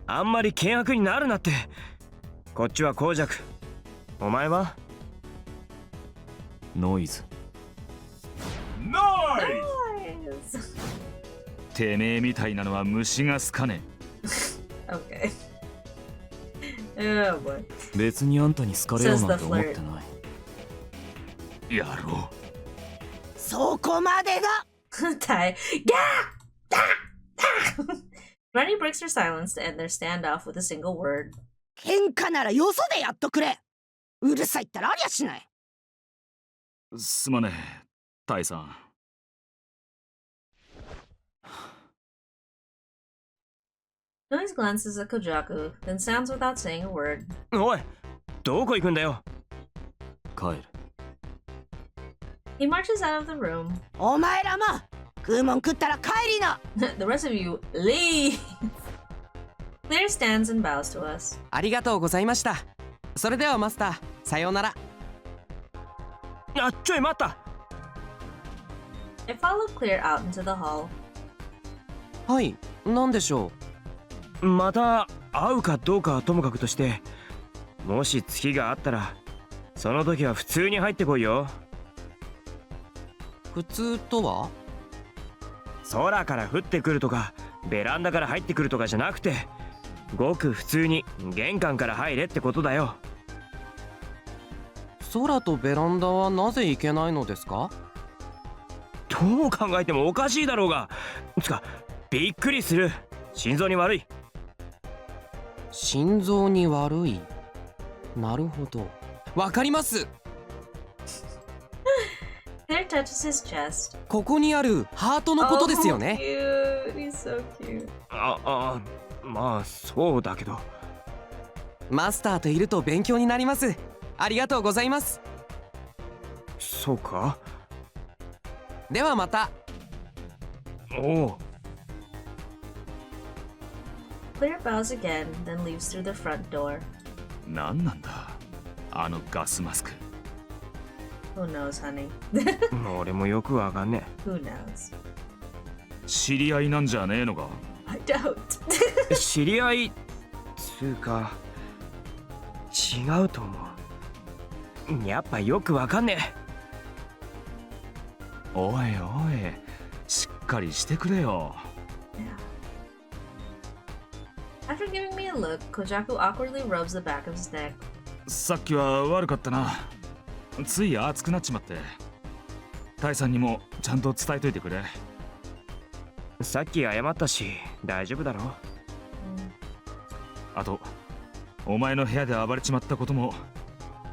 あんまり険悪になるなって。こっちは公爵。お前は？ノイズ。ノイズ。 Nice. てめえみたいなのは虫が好かね Okay. Oh boy. 別にあんたに好かれようなんて思ってない。え。野郎。そこまでだ。Die. Ronnie breaks her silence to end their standoff with a single word. 喧嘩ならよそでやっとくれ。うるさいったらありゃしない。すまねえ、タイさん。Noise glances at Kojaku, then stands without saying a word. おい、どこ行くんだよ。帰る。 He marches out of the room. お前らも食うもん食ったら帰りな。The rest of you leave. Claire stands and bows to us. ありがとうございました。それではマスター、さようなら。あ、ちょい待った。I follow Claire out into the hall. はい、なんでしょまた会うかどうかはともかくとして、もし月があったらその時は普通に入ってこいよ。う。普通とは？空から降ってくるとかベランダから入ってくるとかじゃなくて、ごく普通に玄関から入れってことだよ。空とベランダはなぜ行けないのですか？どう考えてもおかしいだろうが。つかびっくりする。心臓に悪い。心臓に悪い。なるほど。わかります。Claire touches his chest. ここにあるハートのことですよね。Cute. He's so cute. まあそうだけど。マスターといると勉強になります。ありがとうございます。そうか。ではまた。おう。Claire bows again, then leaves through the front door. なんなんだあのガスマスク。 Who knows, honey? 俺もよくわかんね Who knows? 知り合いなんじゃねえのか。 I don't. え。知り合いつうか違うと思う。やっぱよくわかんねえ。おいおい、しっかりしてくれよ。 After giving me a look, Kojaku awkwardly rubs the back of his neck. さっきは悪かったな。つい熱くなっちまって。タイさんにもちゃんと伝えといてくれ。さっき謝ったし大丈夫だろ。あとお前の部屋で暴れちまったことも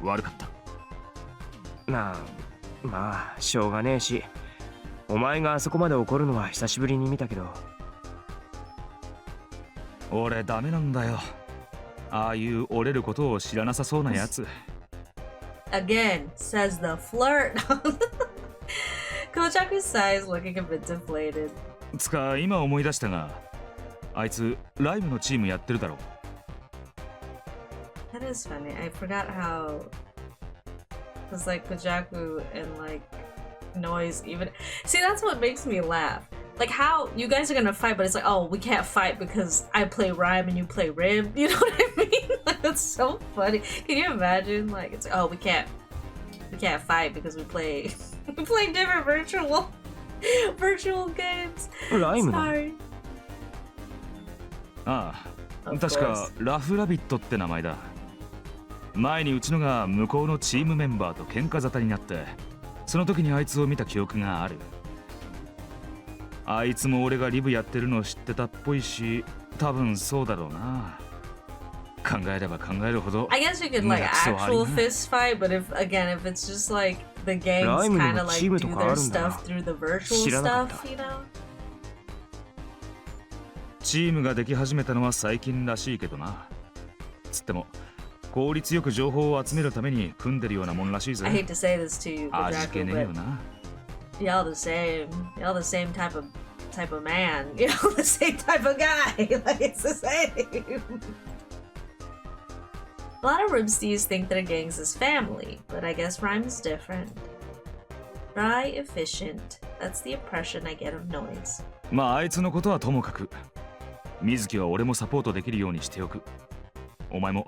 悪かった。まあしょうがねえし、お前があそこまで怒るのは久しぶりに見たけど。俺ダメなんだよ、ああいう折れることを知らなさそうなやつ。 Again, says the flirt. Kojaku sighs, looking a bit deflated. つか今思い出したが、あいつライブのチームやってるだろ。 That is funny. I forgot how. It's like Kojaku and like Noise even. See, that's what makes me laugh. Like how you guys are gonna fight, but it's like, oh, we can't fight because I play rhyme and you play rib. You know what I mean? Like, that's so funny. Can you imagine? Like it's like, oh, we can't fight because we play we play different virtual games. ライムの Sorry. ああ、 Of 確か course. ラフラビットって名前だ。前にうちのが向こうのチームメンバーと喧嘩沙汰になって、その時にあいつを見た記憶がある。あいつも俺がリブやってるのを知ってたっぽいし、多分そうだろうな。考えれば考えるほど。 I guess you could like actual fist fight, but if it's just like the gangs kind of like do their stuff through the virtual stuff, you know? チームができ始めたのは最近らしいけどな。つっても効率よく情報を集めるために組んでるようなもんらしいぜ。 I hate to say this to you, 味気 Kojaku, ねえよ but な。 y'all the same. Y'all the same type of man. You know, the same type of guy. Like it's the same. A lot of Ribsties think that a gang's is family, but I guess Rhyme's different. Dry, efficient. That's the impression I get of Noise. まああいつのことはともかく、水木は俺もサポートできるようにしておく。お前も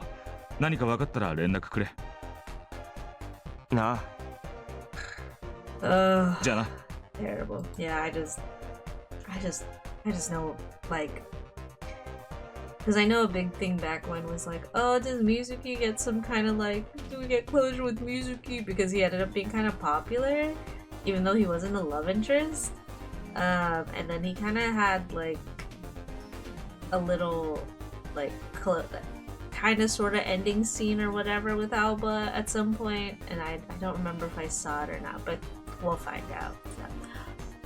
何か分かったら連絡くれ。なあ。じゃあな。 Terrible. Yeah, I just know, like, because I know a big thing back when was like, oh, does Mizuki get some kind of like, do we get closure with Mizuki? Because he ended up being kind of popular, even though he wasn't a love interest. And then he kind of had like a little, like, kind of sort of ending scene or whatever with Alba at some point, and I don't remember if I saw it or not, but we'll find out. So.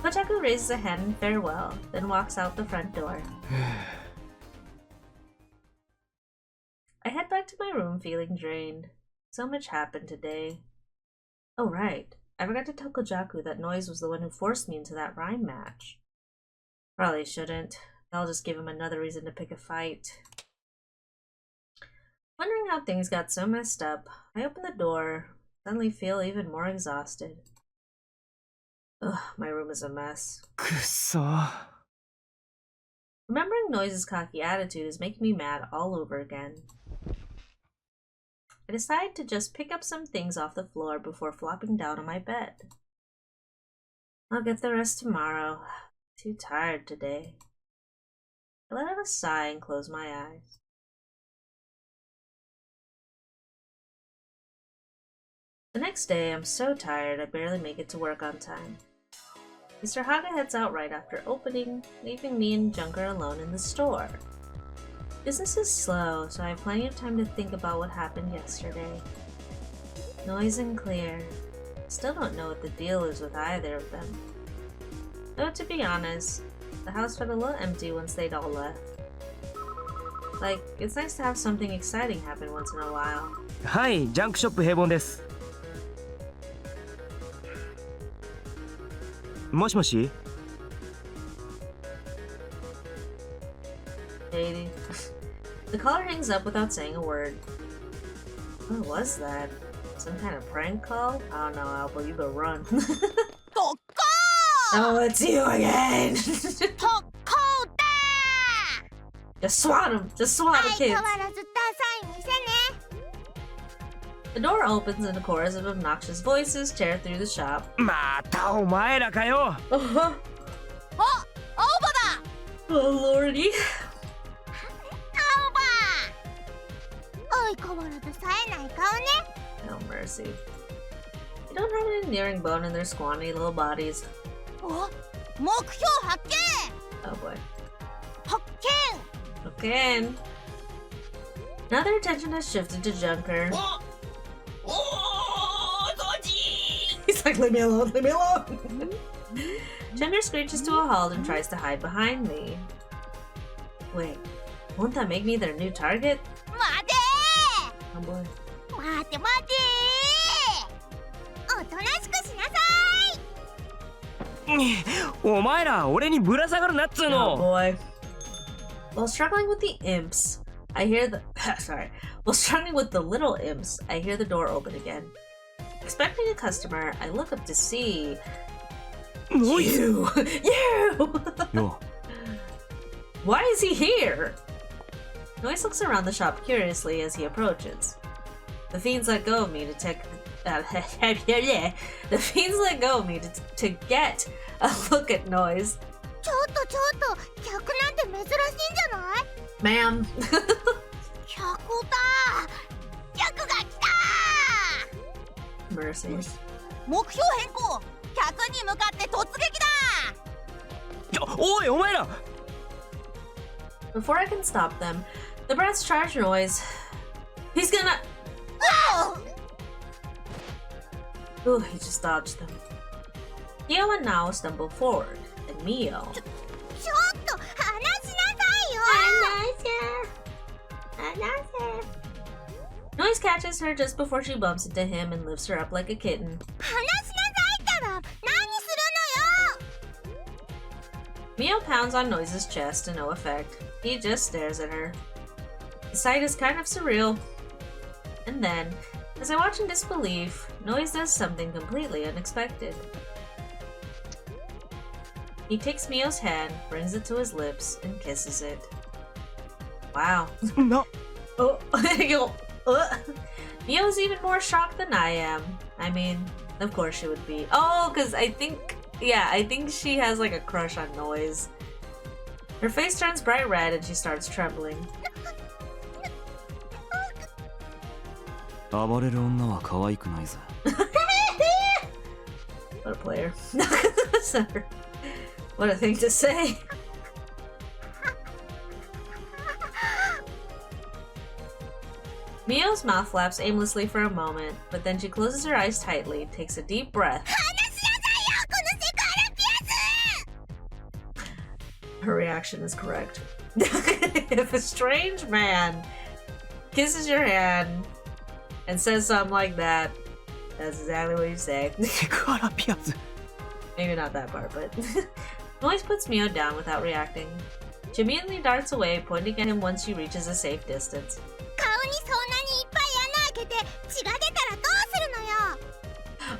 Kotaku raises a hand in farewell, then walks out the front door. I head back to my room feeling drained. So much happened today. Oh right, I forgot to tell Kojaku that Noise was the one who forced me into that rhyme match. Probably shouldn't. I'll just give him another reason to pick a fight. Wondering how things got so messed up, I open the door, suddenly feel even more exhausted. Ugh, my room is a mess. Kusso. Remembering Noise's cocky attitude is making me mad all over again. I decide to just pick up some things off the floor before flopping down on my bed. I'll get the rest tomorrow. Too tired today. I let out a sigh and close my eyes. The next day, I'm so tired I barely make it to work on time. Mr. Haga heads out right after opening, leaving me and Junker alone in the store. Business is slow, so I have plenty of time to think about what happened yesterday. Noise and Clear. Still don't know what the deal is with either of them. Though to be honest, the house felt a little empty once they'd all left. Like, it's nice to have something exciting happen once in a while. はい、ジャンクショップ平凡です。もしもし Lady. The caller hangs up without saying a word. What was that? Some kind of prank call? I don't know, Alba, you go run. Oh, it's you again! Just swat him! Just swat the kids! The door opens and a chorus of obnoxious voices tear through the shop. またお前らかよ Oh, lordy. No mercy. They don't have an endearing bone in their scrawny little bodies. Oh boy. Again. Now their attention has shifted to Junker. He's like, leave me alone, leave me alone! Junker screeches to a halt and tries to hide behind me. Wait, won't that make me their new target? Oh boy. お前ら俺にぶら下がるなっつう Oh の boy. While struggling with the imps, I hear the While struggling with the little imps, I hear the door open again. Expecting a customer, I look up to see you. Yo. Why is he here? Noise looks around the shop curiously as he approaches. The fiends let go of me to The fiends let go of me to get a look at Noise. Ma'am. Mercy. 目標変更客に向かって突撃だおいお前ら Before I can stop them, the brats charge Noise. He's gonna... Ooh, he just dodged them. Mio and Nao stumble forward, and Mio... ちょっと話しなさいよ Noise catches her just before she bumps into him and lifts her up like a kitten. 話しなさいったら何するのよ Mio pounds on Noise's chest to no effect. He just stares at her. The sight is kind of surreal. And then, as I watch in disbelief, Noise does something completely unexpected. He takes Mio's hand, brings it to his lips, and kisses it. Wow. No. Oh, Mio's even more shocked than I am. I mean, of course she would be. Oh, because I think she has like a crush on Noise. Her face turns bright red and she starts trembling. 暴れる女は可愛くないぜ。 What a player. What a thing to say. Mio's mouth flaps aimlessly for a moment, but then she closes her eyes tightly, takes a deep breath. Her reaction is correct. If a strange man kisses your hand and says something like that, that's exactly what you say. Maybe not that part, but... Noise puts Mio down without reacting. She immediately darts away, pointing at him once she reaches a safe distance.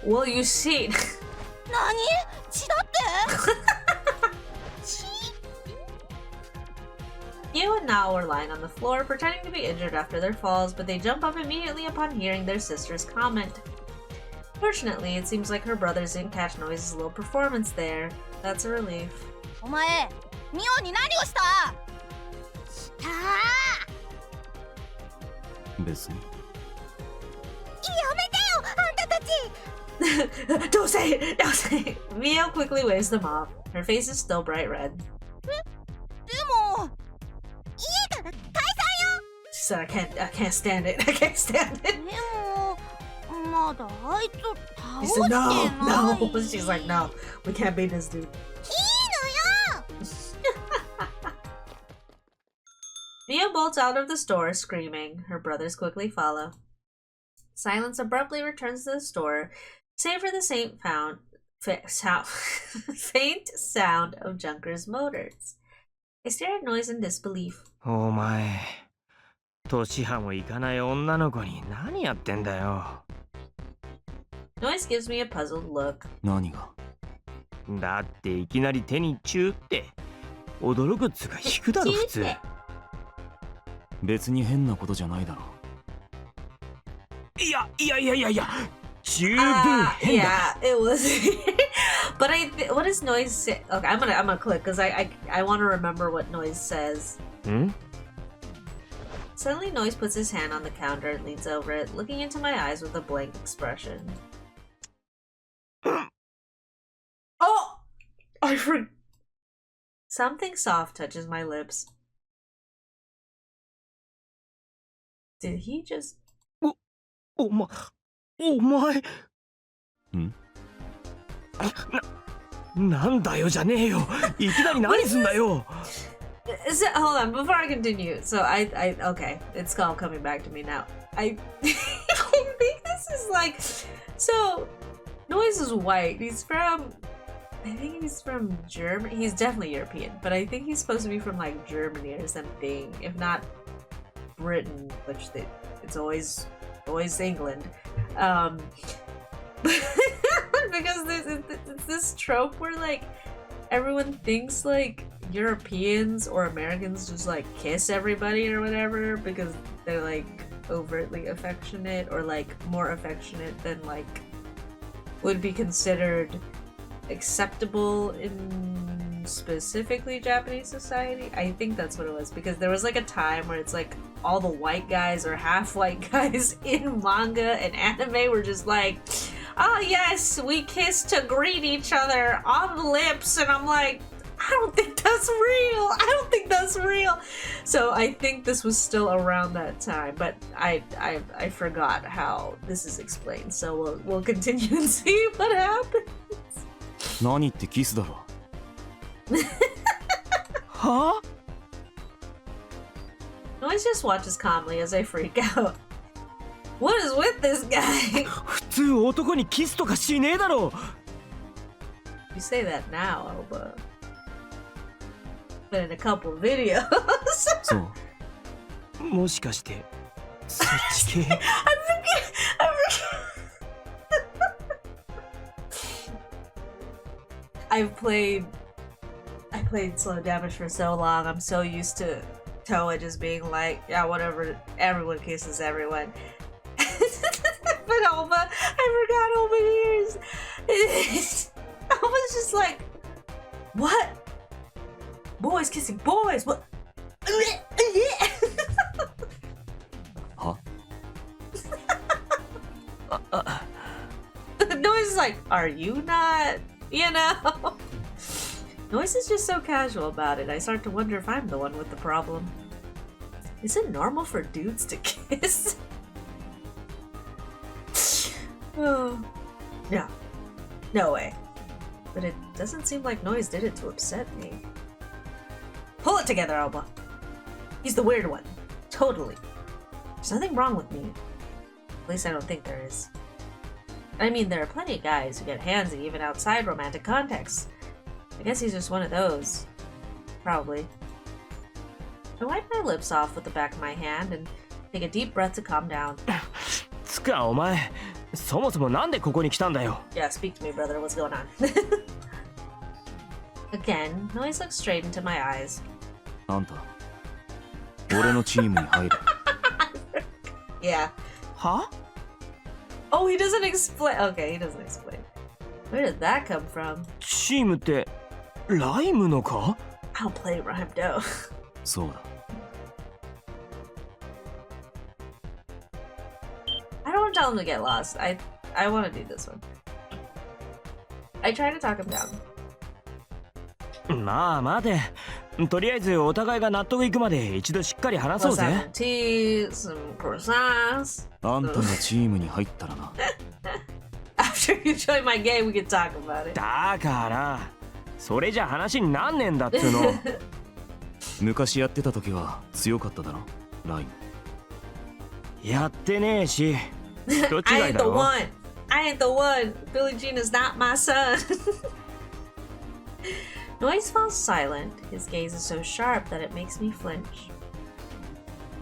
Well, you see... Mio and Nao are lying on the floor, pretending to be injured after their falls, but they jump up immediately upon hearing their sister's comment. Fortunately, it seems like her brothers didn't catch Noise's little performance there. That's a relief. Don't say it! Don't say it! Mio quickly waves them off. Her face is still bright red. She said, I can't stand it. I can't stand it. He said, no. She's like, no, we can't beat this dude. Mio bolts out of the store, screaming. Her brothers quickly follow. Silence abruptly returns to the store, save for the faint sound of Junker's motors. I stare at Noise in disbelief. お前、年派もいかない女の子に何やってんだよ。Noise gives me a puzzled look. 何が？だっていきなり手にチューって驚くっつうか引くだろ普通。別に変なことじゃないだろ。いや、十分変だ。Yeah, it was. But what does Noise say? Okay, I'm gonna click because I want to remember what Noise says. Suddenly, Noise puts his hand on the counter and leans over it, looking into my eyes with a blank expression. Oh, I forgot. Something soft touches my lips. Did he just? お前。なんだよじゃねえよ。いきなり何すんだよ。Hold on, before I continue. So I okay, it's all coming back to me now. I think this is like, so Noise is white. I think he's from Germany. He's definitely European, but I think he's supposed to be from like Germany or something, if not Britain, which it's always England. Because it's this trope where like everyone thinks like Europeans or Americans just like kiss everybody or whatever because they're like overtly affectionate or like more affectionate than like would be considered acceptable in specifically Japanese society. I think that's what it was, because there was like a time where it's like all the white guys or half white guys in manga and anime were just like, oh yes, we kiss to greet each other on the lips, and I'm like, I don't think that's real. So I think this was still around that time, but I forgot how this is explained. So we'll continue and see what happens. 何ってキスだろ。は? Noise just watches calmly as I freak out. What is with this guy? 普通男にキスとかしねえだろ。You say that now, Alba. But in a couple of videos. そう。もしかしてそっち系。I played slow damage for so long. I'm so used to Toa just being like, yeah, whatever, everyone kisses everyone. But Alba, I forgot Alba years. Alba's just like, what? Boys kissing boys? What? Huh? Noise is like, are you not? You know? Noise is just so casual about it. I start to wonder if I'm the one with the problem. Is it normal for dudes to kiss? Oh. No. No way. But it doesn't seem like Noise did it to upset me. Pull it together, Alba. He's the weird one. Totally. There's nothing wrong with me. At least I don't think there is. I mean, there are plenty of guys who get handsy even outside romantic contexts. I guess he's just one of those. Probably. I wipe my lips off with the back of my hand and take a deep breath to calm down. つかお前、そもそもなんでここに来たんだよ。 Yeah, speak to me, brother. What's going on? Again, Noise looks straight into my eyes. あんた、俺のチームに入れ。Yeah. は？ Oh, he doesn't explain. Okay, he doesn't explain. Where did that come from? チームってライムのか？ I'll play Rhyme Doe. そうだ。I don't want to tell him to get lost. I want to do this one. I try to talk him down. まあ待て。とりあえずお互いが納得いくまで一度しっかり話そう Let's ぜ。 have some tea, some croissants. あんたがチームに入ったらな。After you join my game, we can talk about it. だからそれじゃ話になんねえんだっつうの。昔やってた時は強かっただろ、ライム。やってねえし。人 I 違い ain't だ the ろ。 one. I ain't the one. Billie Jean is not my son. Noise falls silent. His gaze is so sharp that it makes me flinch.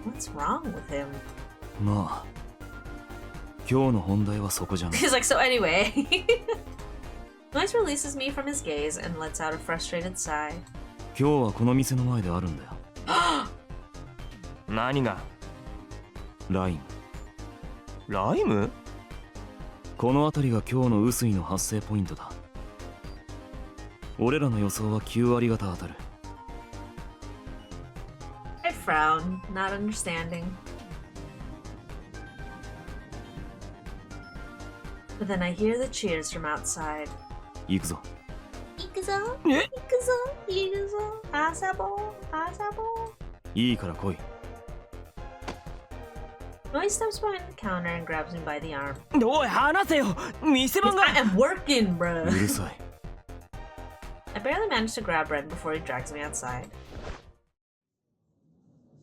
What's wrong with him? まあ、今日の本題はそこじゃない。 He's like, so anyway. Noise releases me from his gaze and lets out a frustrated sigh. 今日はこの店の前であるんだよ。何が？ライム。ライム？この辺りが今日の雨水の発生ポイントだ。俺らの予想は9割方当たる。I frown, not understanding. But then I hear the cheers from outside. 行くぞ。行くぞ、え？行くぞ、行くぞ、遊ぼう、遊ぼう。いいから来い。Noise steps behind the counter and grabs me by the arm. おい話せよ。店番が。 I am working, bruh. うるさい。I barely manage to grab Ren before he drags me outside.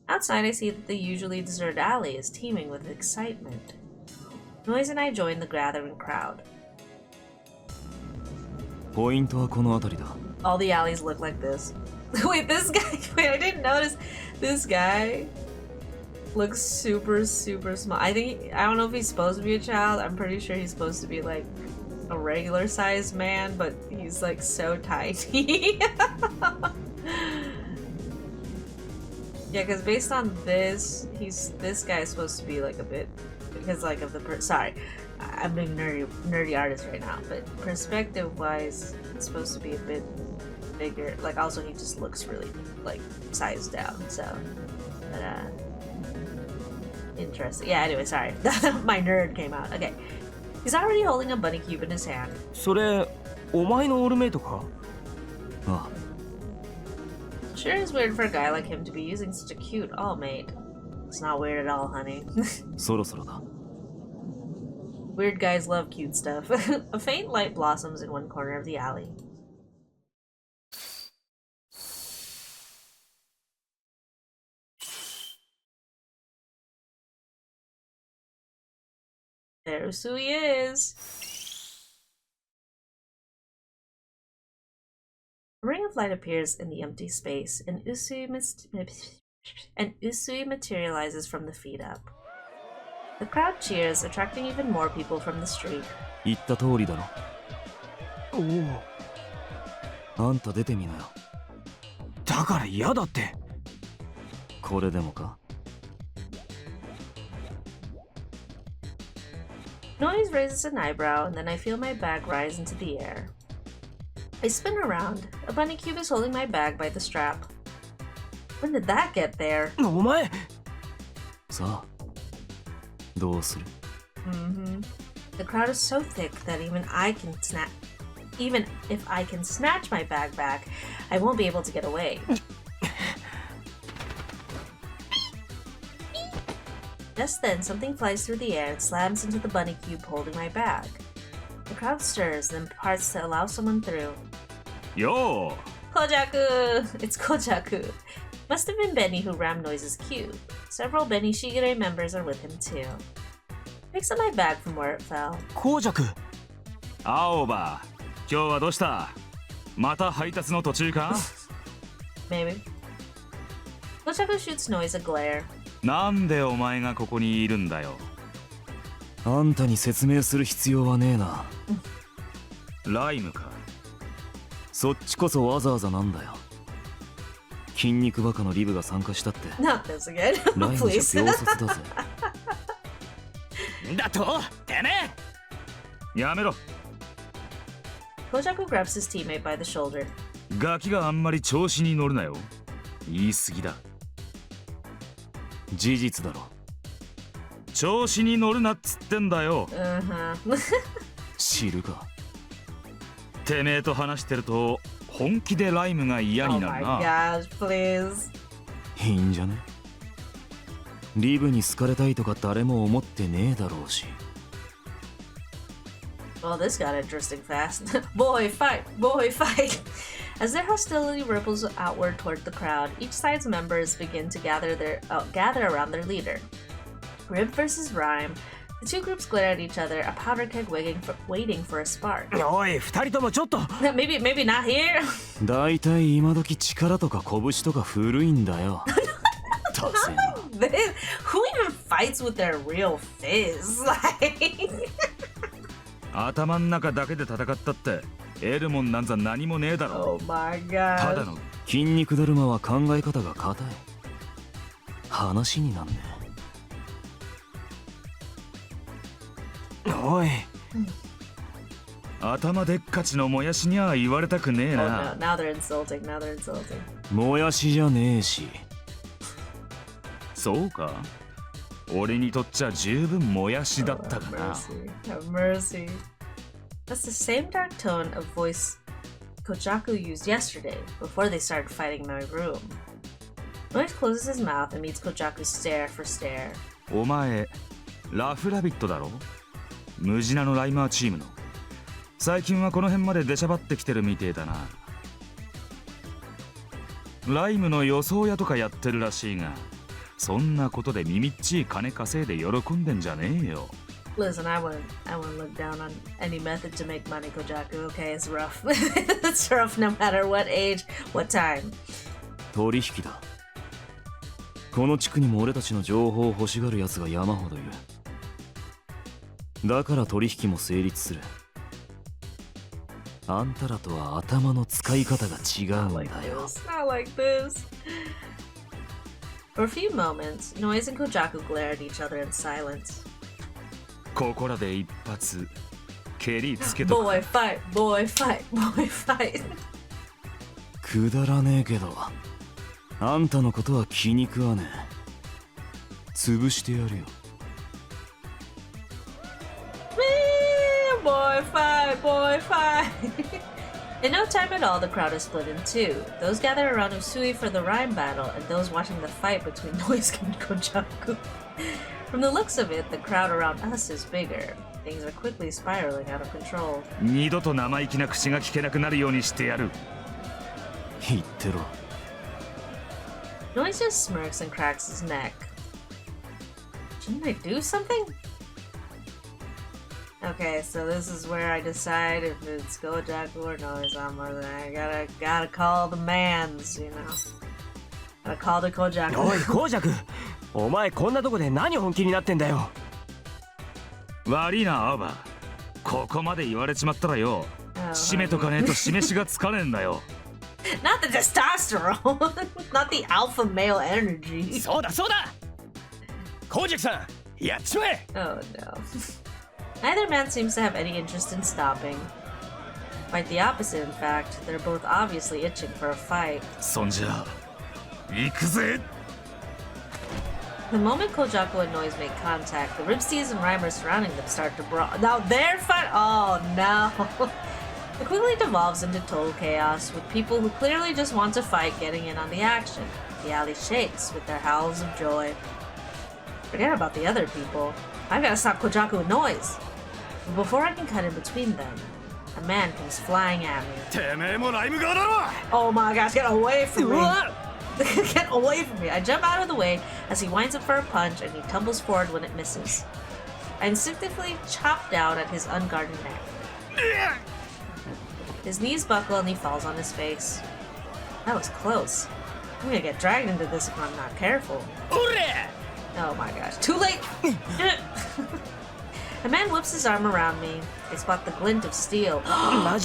Outside, I see that the usually deserted alley is teeming with excitement. Noise and I join the gathering crowd. ポイントはこの辺りだ。 All the alleys look like this. Wait, this guy. Wait, I didn't notice. This guy looks super, super small. I don't know if he's supposed to be a child. I'm pretty sure he's supposed to be like a regular sized man, but he's like so tiny. Yeah, because based on this, this guy is supposed to be like a bit, because like of the sorry, I'm being nerdy artist right now, but perspective wise, it's supposed to be a bit bigger. Like also he just looks really like sized down. So, but interesting. Yeah. Anyway, sorry, my nerd came out. Okay. He's already holding a bunny cube in his hand. それお前のオールメイトか？ああ。 Sure is weird for a guy like him to be using such a cute all-mate. It's not weird at all, honey. そろそろだ。 Weird guys love cute stuff. A faint light blossoms in one corner of the alley. There Usui is. A ring of light appears in the empty space, and Usui materializes from the feet up. The crowd cheers, attracting even more people from the street. 言った通りだろ。おお。あんた出てみなよ。だから嫌だって。これでもか？ Noise raises an eyebrow, and then I feel my bag rise into the air. I spin around. A bunny cube is holding my bag by the strap. When did that get there? お前。さあ、どうする？ The crowd is so thick that even if I can snatch my bag back, I won't be able to get away. Just then, something flies through the air and slams into the bunny cube holding my bag. The crowd stirs, then parts to allow someone through. Yo! Kojaku! It's Kojaku. Must have been Benny who rammed Noise's cube. Several Benny Shigure members are with him too. Picks up my bag from where it fell. 紅雀青葉、今日はどうした？また配達の途中か？ Maybe. Kojaku shoots Noise a glare. なんでお前がここにいるんだよ。あんたに説明する必要はねえな。ライムか。そっちこそわざわざなんだよ。筋肉バカのリブが参加したって。Not this again. ライムじゃ Please. 秒卒だぜ。だとてめえやめろ。Kojaku grabs his teammate by the shoulder. ガキがあんまり調子に乗るなよ。言い過ぎだ。事実だろ。調子に乗るなっつってんだよ。知るか。てめえと話してると本気でライムが嫌になるな。Oh my gosh, please. いいんじゃね。リブに好かれたいとか誰も思ってねえだろうし。Well, this got interesting fast. Boy, fight! Boy, fight! As their hostility ripples outward toward the crowd, each side's members begin to gather around their leader. Rib versus Rhyme. The two groups glare at each other, a powder keg waiting for a spark. おい二人ともちょっと Maybe not here. だいたい今時力とか拳とか古いんだよ。たせな。Who even fights with their real fizz? Like, 頭ん中だけで戦ったって得るもんなんざ何もねえだろ。 oh my ただ god. の筋肉だるまは考え方が硬い。話になんねおい頭でっかちのもやしには言われたくねえ Oh な。 no, now they're insulting. Now they're insulting. え。もやしじゃねえし。そうか。俺にとっちゃ十分もやしだ Oh, ったか have な。 mercy. Have mercy. That's the same dark tone of voice Kojaku used yesterday, before they started fighting in my room. Noise closes his mouth and meets Kojaku's stare for stare. お前ラフラビットだろ。ムジナのライマーチームの。最近はこの辺まで出しゃばってきてるみてえだな。ライムの予想屋とかやってるらしいが、そんなことで耳っちい金稼いで喜んでんじゃねえよ。Listen, I wouldn't look down on any method to make money, Kojaku. Okay, it's rough. It's rough no matter what age, what time. 取引だ。この地区にも俺たちの情報を欲しがる奴が山ほどいる。だから取引も成立する。あんたらとは頭の使い方が違うんだよ。 Not like this. For a few moments, Noise and Kojaku glare at each other in silence. ここらで一発蹴りつけとく。 Boy fight, boy fight, boy fight. くだらねえけど、あんたのことは気に食わねえ。潰してやるよ。Boy fight, boy fight. In no time at all, the crowd is split in two. Those gathered around Usui for the rhyme battle, and those watching the fight between Noise and Kojaku. From the looks of it, the crowd around us is bigger. Things are quickly spiraling out of control. 二度と生意気な口が聞けなくなるようにしてやる。言ってろ。Noise just smirks and cracks his neck. Shouldn't I do something? Okay, so this is where I decide if it's Kojaku or Noise. I gotta call the mans, you know. Gotta call the Kojaku. おい紅雀お前こんなとこで何本気になってんだよ。悪いなアーバー。ここまで言われちまったらよ。締めとかねえと示しがつかねえんだよ。Not the testosterone, not the alpha male energy. そうだそうだ紅雀さんやっちまえ。 Oh no. Neither man seems to have any interest in stopping. Quite the opposite, in fact. They're both obviously itching for a fight. そんじゃ行くぜ。 The moment Kojaku and Noise make contact, the Ripstees and Rhymers surrounding them start to brawl. Now they're fight. Oh no. It quickly devolves into total chaos, with people who clearly just want to fight getting in on the action. The alley shakes with their howls of joy. Forget about the other people. I gotta stop Kojaku with noise. But before I can cut in between them, a man comes flying at me. Oh my gosh, get away from me! Get away from me! I jump out of the way as he winds up for a punch and he tumbles forward when it misses. I instinctively chop down at his unguarded neck. His knees buckle and he falls on his face. That was close. I'm gonna get dragged into this if I'm not careful. Oh my gosh, too late! A man whips his arm around me. I spot the glint of steel. I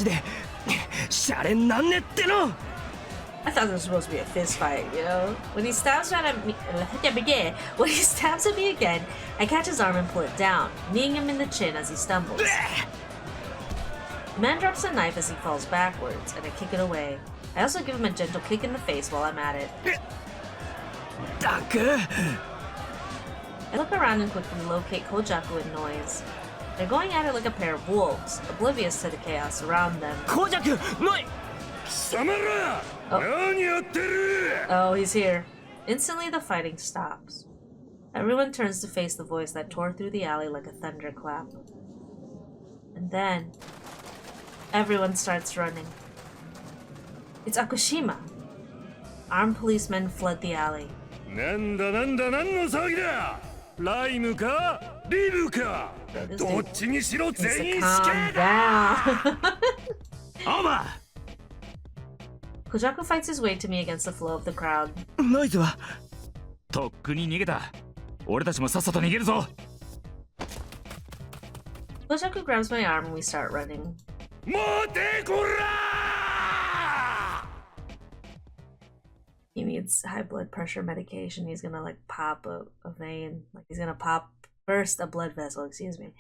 thought this was supposed to be a fist fight, you know? When he stabs at me again, I catch his arm and pull it down, kneeing him in the chin as he stumbles. The man drops a knife as he falls backwards, and I kick it away. I also give him a gentle kick in the face while I'm at it. I look around and quickly locate Kojaku and Noise. They're going at it like a pair of wolves, oblivious to the chaos around them. Kojaku! Oh, he's here. Instantly the fighting stops. Everyone turns to face the voice that tore through the alley like a thunderclap. And then, everyone starts running. It's Akushima. Armed policemen flood the alley. Calm down. Kojaku fights his way to me against the flow of the crowd. とっくに逃げた。俺たちもさっさと逃げるぞ。Kojaku grabs my arm and we start running. 待てこら！He needs high blood pressure medication. He's gonna like pop a vein. Like he's gonna burst a blood vessel, excuse me.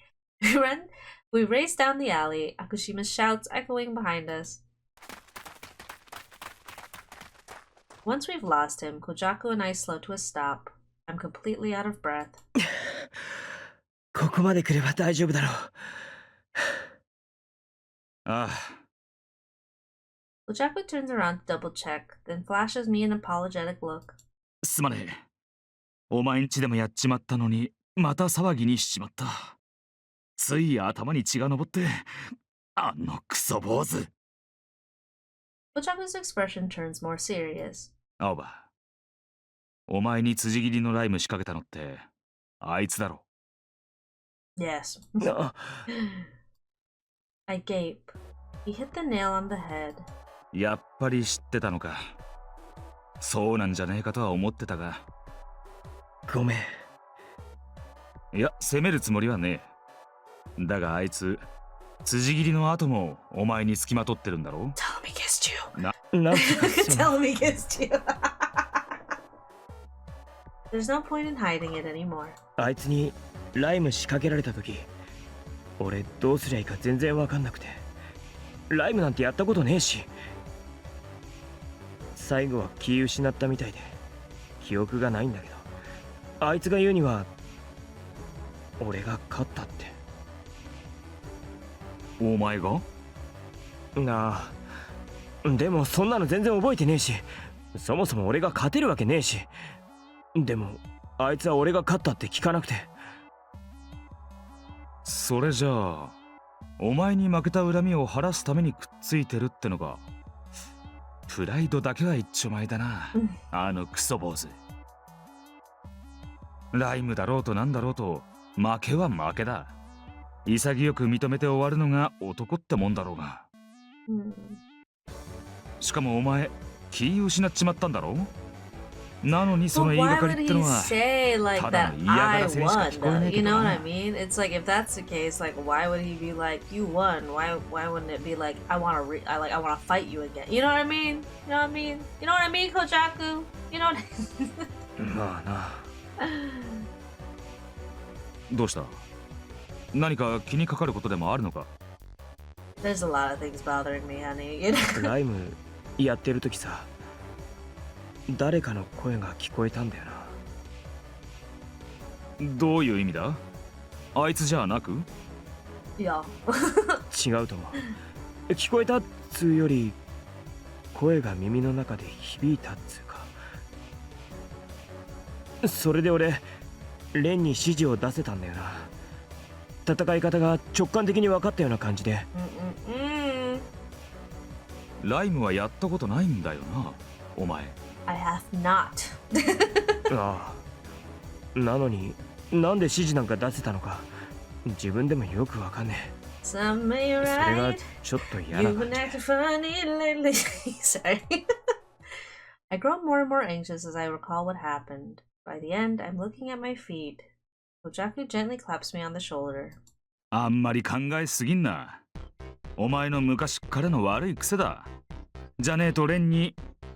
We race down the alley, Akushima's shouts echoing behind us. Once we've lost him, Kojaku and I slow to a stop. I'm completely out of breath. ここまで来れば大丈夫だろう。ああ。Kojaku turns around to double check, then flashes me an apologetic look. すまねえ。お前んちでもやっちまったのに、また騒ぎにしちまった。つい頭に血が上って、あのクソ坊主。Kojaku's expression turns more serious. 青葉。お前に辻切りのライム仕掛けたのって、あいつだろ。Yes. I gape. He hit the nail on the head. やっぱり知ってたのか。そうなんじゃねえかとは思ってたが。ごめん。いや、責めるつもりはねえ。だがあいつ、辻切りの後もお前に付きまとってるんだろ。Tell him he kissed you. Tell him he kissed you. There's no point in hiding it anymore. あいつにライム仕掛けられた時、俺どうすりゃいいか全然わかんなくて。ライムなんてやったことねえし。最後は気失ったみたいで記憶がないんだけど、あいつが言うには俺が勝ったって。お前が？なあ、でもそんなの全然覚えてねえし、そもそも俺が勝てるわけねえし。でもあいつは俺が勝ったって聞かなくて。それじゃあお前に負けた恨みを晴らすためにくっついてるってのが、プライドだけは一丁前だな、あのクソ坊主。ライムだろうとなんだろうと負けは負けだ。潔く認めて終わるのが男ってもんだろうが。しかもお前気失っちまったんだろ。なのにその言いがかりってのはただの嫌がらせにしか聞こえないけどな。 You know what I mean? It's like if that's the case, like why would he be like you won? Why wouldn't it be like I want to fight you again? You know what I mean? You know what I mean? You know what I mean, Kojaku? You know what I mean? まあな。どうした？何か気にかかることでもあるのか？ There's a lot of things bothering me, honey. You know? ライムやってる時さ、誰かの声が聞こえたんだよな。どういう意味だ？あいつじゃなく？いや。違うと思う。聞こえたっつうより、声が耳の中で響いたっつうか。それで俺、レンに指示を出せたんだよな。戦い方が直感的に分かったような感じで。ライムはやったことないんだよな、お前。I have not. ああ。なのになんで指示なんか出せたのか自分でもよくわかんねえ。Some may それが right. ちょっと嫌な You've 感 been じ。 acting funny lately. Sorry. I grow more and more anxious as I recall what happened. By the end, I'm looking at my feet. Kojaku gently claps me on the shoulder. あんまり考えすぎんな。お前の昔からの悪い癖だ。じゃねえとレンに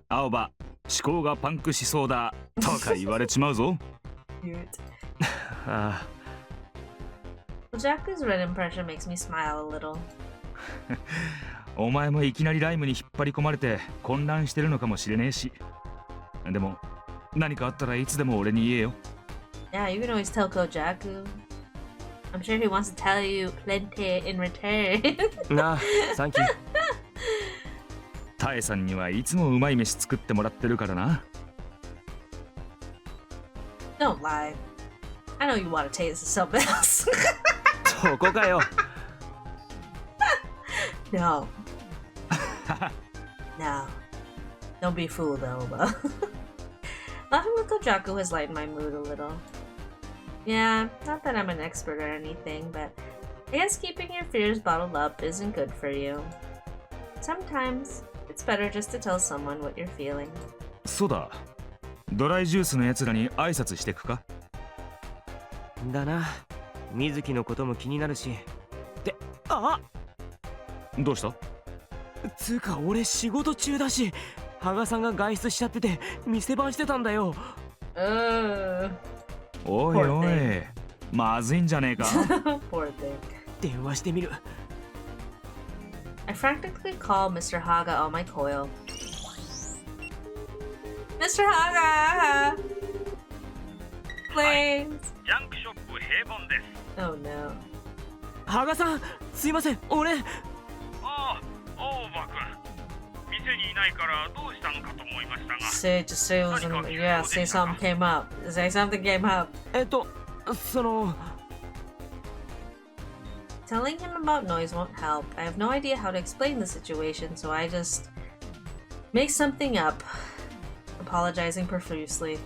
青葉思考がパンクしそうだとか言われちまうぞ。ああ。Kojaku's red impression makes me smile a little. お前もいきなりライムに引っ張り込まれて混乱してるのかもしれねえし。でも何かあったらいつでも俺に言えよ。Yeah, you can always tell Kojaku. I'm sure he wants to tell you plenty in return. なあ、サンキュー。タエさんにはいつもうまい飯作ってもらってるからな。Don't lie. I know you want to taste something else. そこかよ。No. No. Don't be fooled, Elba. Laughing with Kojaku has lightened my mood a little. Yeah, not that I'm an expert or anything, but I guess keeping your fears bottled up isn't good for you. Sometimes, it's better just to tell someone what you're feeling. そうだ。ドライジュースのやつらに挨拶してくか。だな。水木のことも気になるし。で、あっどうした？つうか俺仕事中だし、羽賀さんが外出しちゃってて店番してたんだよ。おいおい、まずいんじゃねえか。Poor thing. 電話してみる。I frantically call Mr. Haga on my coil. Mr. Haga! Please. ジャンクショップ平凡です。 Oh no. 羽賀さん、すいません、俺。ああ、大場君。店にいないからどうしたのかと思いましたが。 Say, just say it was an, yeah, say something came up. Say something came up. その... Telling him about noise won't help. I have no idea how to explain the situation, so I just make something up, apologizing profusely.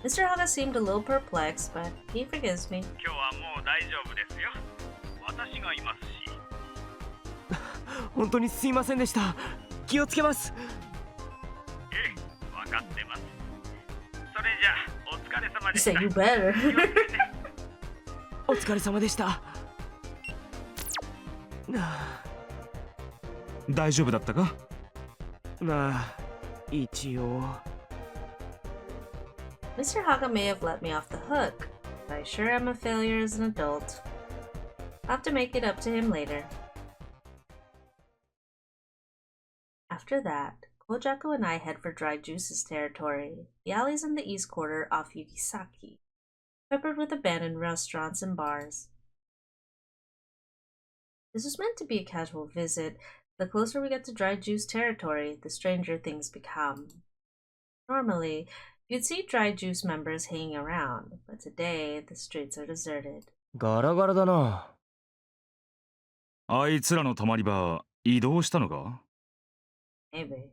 Mr. Haga seemed a little perplexed, but he forgives me. 今日はもう大丈夫ですよ。私がいますし。本当にすいませんでした。気をつけます。ええ、わかってます。それじゃあ、お疲れ様 You でした。 said you better. 気をつけて。お疲れ様でした。大丈夫だったか？まあ、一応。Mr. Haga may have let me off the hook, but I sure am a failure as an adult. I'll have to make it up to him later. After that, Kojaku and I head for Dry Juice's territory, the alleys in the east quarter off Yukisaki, peppered with abandoned restaurants and bars. This was meant to be a casual visit. The closer we get to Dry Juice territory, the stranger things become. Normally, you'd see Dry Juice members hanging around, but today the streets are deserted. ガラガラだな。あいつらの泊まり場、移動したのか？ Maybe.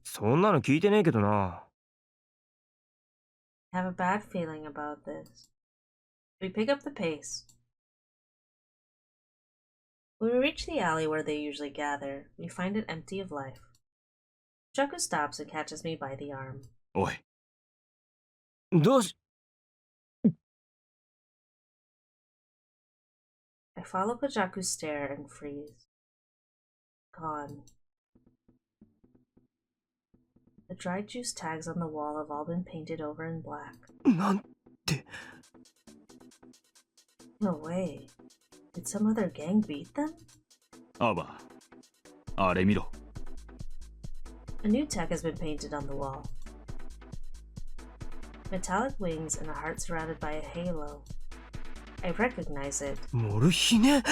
そんなの聞いてねえけどな。I have a bad feeling about this. We pick up the pace. When we reach the alley where they usually gather, we find it empty of life. Kojaku stops and catches me by the arm. おい。どうし... I follow Kojaku's stare and freeze. Gone. The dried juice tags on the wall have all been painted over in black. なんて... No way. Did some other gang beat them? アバ、あれ見ろ。A new tag has been painted on the wall. Metallic wings and a heart surrounded by a halo. I recognize it. モルヒネ?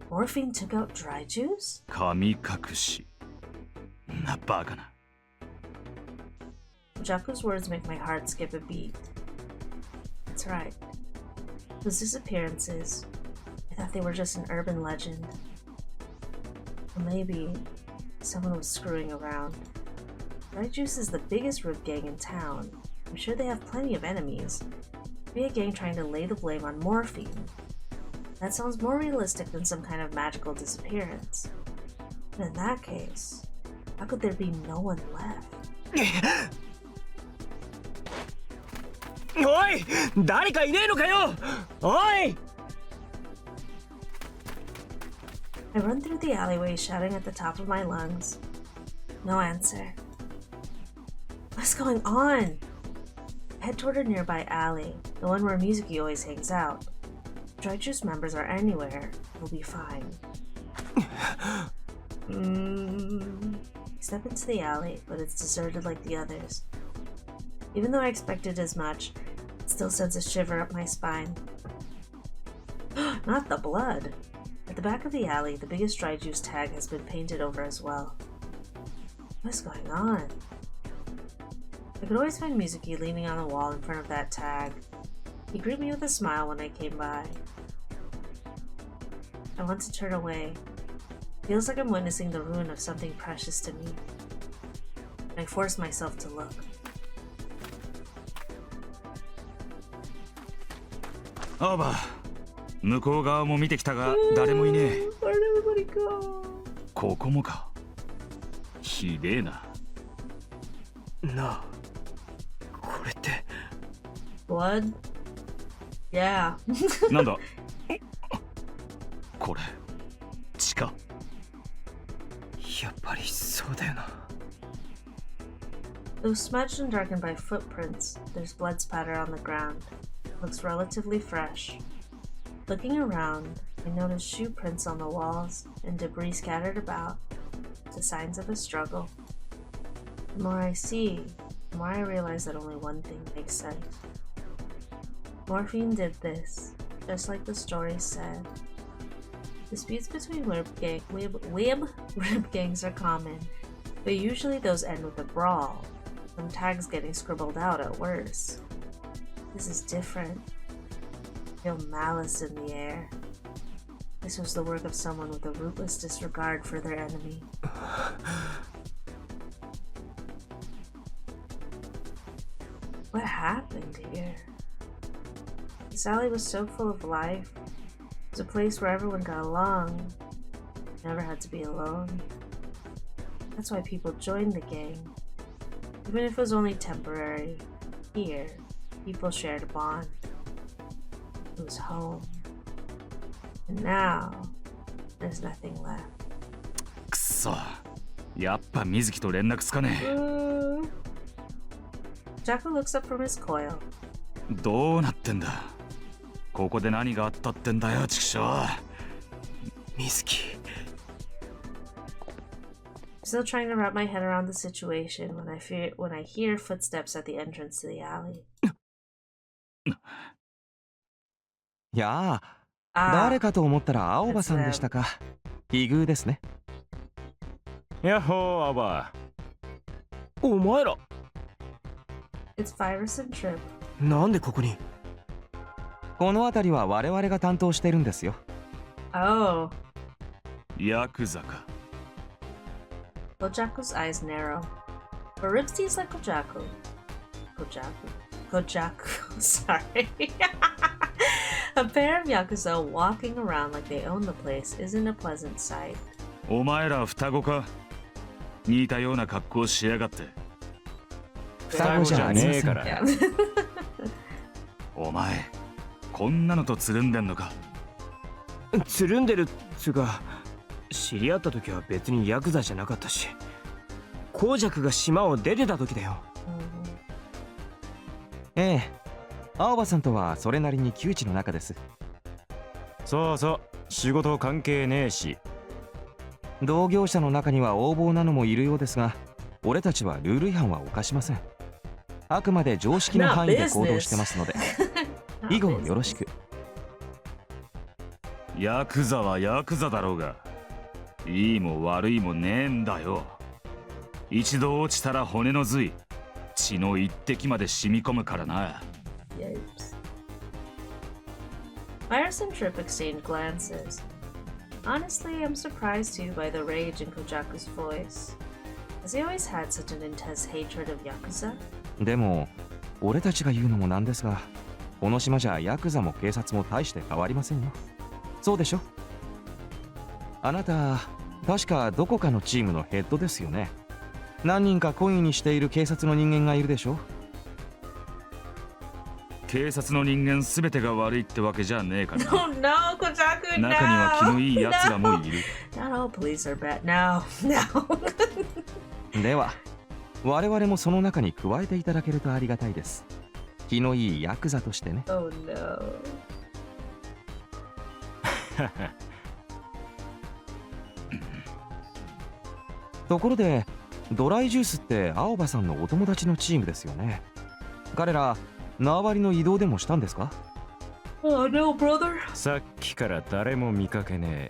Morphine took out dry juice? 神隠し。なバカな。Jaku's words make my heart skip a beat. That's right. Those disappearances, I thought they were just an urban legend. Or maybe someone was screwing around. Dry Juice is the biggest rib gang in town. I'm sure they have plenty of enemies. Maybe a gang trying to lay the blame on morphine. That sounds more realistic than some kind of magical disappearance. But in that case, how could there be no one left? おい誰かいねえのかよおい I run through the alleyway shouting at the top of my lungs. No answer. What's going on? I head toward a nearby alley, the one where Mizuki always hangs out. If Dry Juice members are anywhere, we'll be fine. I step into the alley, but it's deserted like the others. Even though I expected as much, it still sends a shiver up my spine. Not the blood! At the back of the alley, the biggest Dry Juice tag has been painted over as well. What's going on? I could always find Mizuki leaning on the wall in front of that tag. He greeted me with a smile when I came by. I want to turn away. It feels like I'm witnessing the ruin of something precious to me. I force myself to look. アーバー、向こう側も見てきたが誰もいねえ。ここもか。ひでえな。なあ、これって。Blood? Yeah. なんだこれ、地下。やっぱりそうだよな。Though smudged and darkened by footprints, there's blood spatter on the ground. Looks relatively fresh. Looking around, I notice shoe prints on the walls and debris scattered about, the signs of a struggle. The more I see, the more I realize that only one thing makes sense. Morphine did this, just like the story said. Disputes between rib gangs are common, but usually those end with a brawl, some tags getting scribbled out at worst. This is different. I feel malice in the air. This was the work of someone with a ruthless disregard for their enemy. What happened here? This alley was so full of life. It was a place where everyone got along. Never had to be alone. That's why people joined the gang. Even if it was only temporary. Here, people shared a bond. It was home. And now, there's nothing left. くそ、やっぱ水木と連絡つかねえ。Jaku looks up from his coil. どうなってんだ。ここで何があったってんだよ、畜生。水木。I'm still trying to wrap my head around the situation when I hear footsteps at the entrance to the alley. やあ、誰かと思ったら青葉さんでしたか。奇遇ですね。やっほー、青葉。お前ら。It's Virus and Trip. なんでここに？この辺りは我々が担当してるんですよ。Oh. ヤクザか。Kojaku's eyes narrow. But Ripsty's like Kojaku. Kojaku. Sorry. A pair of Yakuza walking around like they own the place isn't a pleasant sight. お前ら双子か。似たような格好しやがって。双子じゃねえから。お前、こんなのとつるんでんのか。つるんでるっつうか、知り合った時は別にヤクザじゃなかったし、コウジャクが島を出てた時だよ。ええ、青葉さんとはそれなりに旧知の仲です。そうそう、仕事関係ねえし。同業者の中には横暴なのもいるようですが、俺たちはルール違反は犯しません。あくまで常識の範囲で行動してますので、以後よろしく。ヤクザはヤクザだろうが、いいも悪いもねえんだよ。一度落ちたら骨の髄。血の一滴まで染み込むからな。 Yipes. Iris and Trip exchanged glances. Honestly, I'm surprised too by the rage in Kojaku's voice. Has he always had such an intense hatred of Yakuza? でも俺たちが言うのもなんですが、この島じゃヤクザも警察も大して変わりませんよ。そうでしょ？あなた確かどこかのチームのヘッドですよね。何人か懇意にしている警察の人間がいるでしょ？警察の人間すべてが悪いってわけじゃねえからな。 Oh no, Kojaku, no! 中には気のいい奴らもいる。 Not all police are bad. No, no. では我々もその中に加えていただけるとありがたいです。気のいいヤクザとしてね。Oh no. ところでドライジュースって青葉さんのお友達のチームですよね。彼ら縄張りの移動でもしたんですか？ Oh no, brother. さっきから誰も見かけね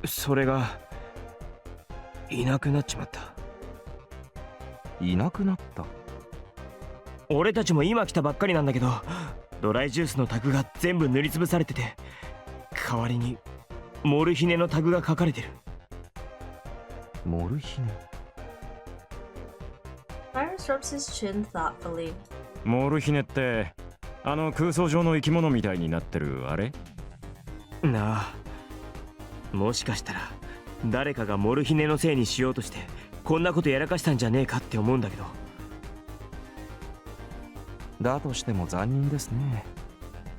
それがいなくなっちまった。いなくなった？俺たちも今来たばっかりなんだけど、ドライジュースのタグが全部塗りつぶされてて、代わりにモルヒネのタグが書かれてる。モルヒネ。 Iris rubs his chin thoughtfully. え。モルヒネってあの空想上の生き物みたいになってるあれ？なあ、もしかしたら誰かがモルヒネのせいにしようとしてこんなことやらかしたんじゃねえかって思うんだけど。だとしても残忍ですね。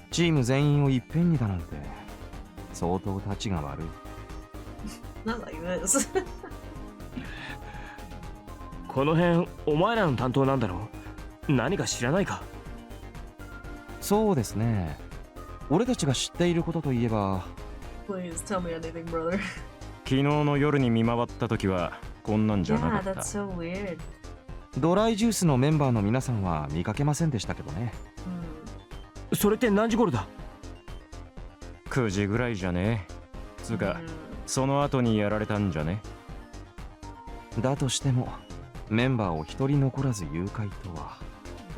チーム全員をいっぺんにだなんて相当たちが悪い。 Not like this. この辺お前らの担当なんだろう？何か知らないか？そうですね。俺たちが知っていることといえば、 Please tell me anything, brother. 昨日の夜に見回った時はこんなんじゃな Yeah, かっ that's た。 so weird. ドライジュースのメンバーの皆さんは見かけませんでしたけどね。それって何時頃だ9時ぐらいじゃねえ。つうか、その後にやられたんじゃね？だとしてもメンバーを一人残らず誘拐とは。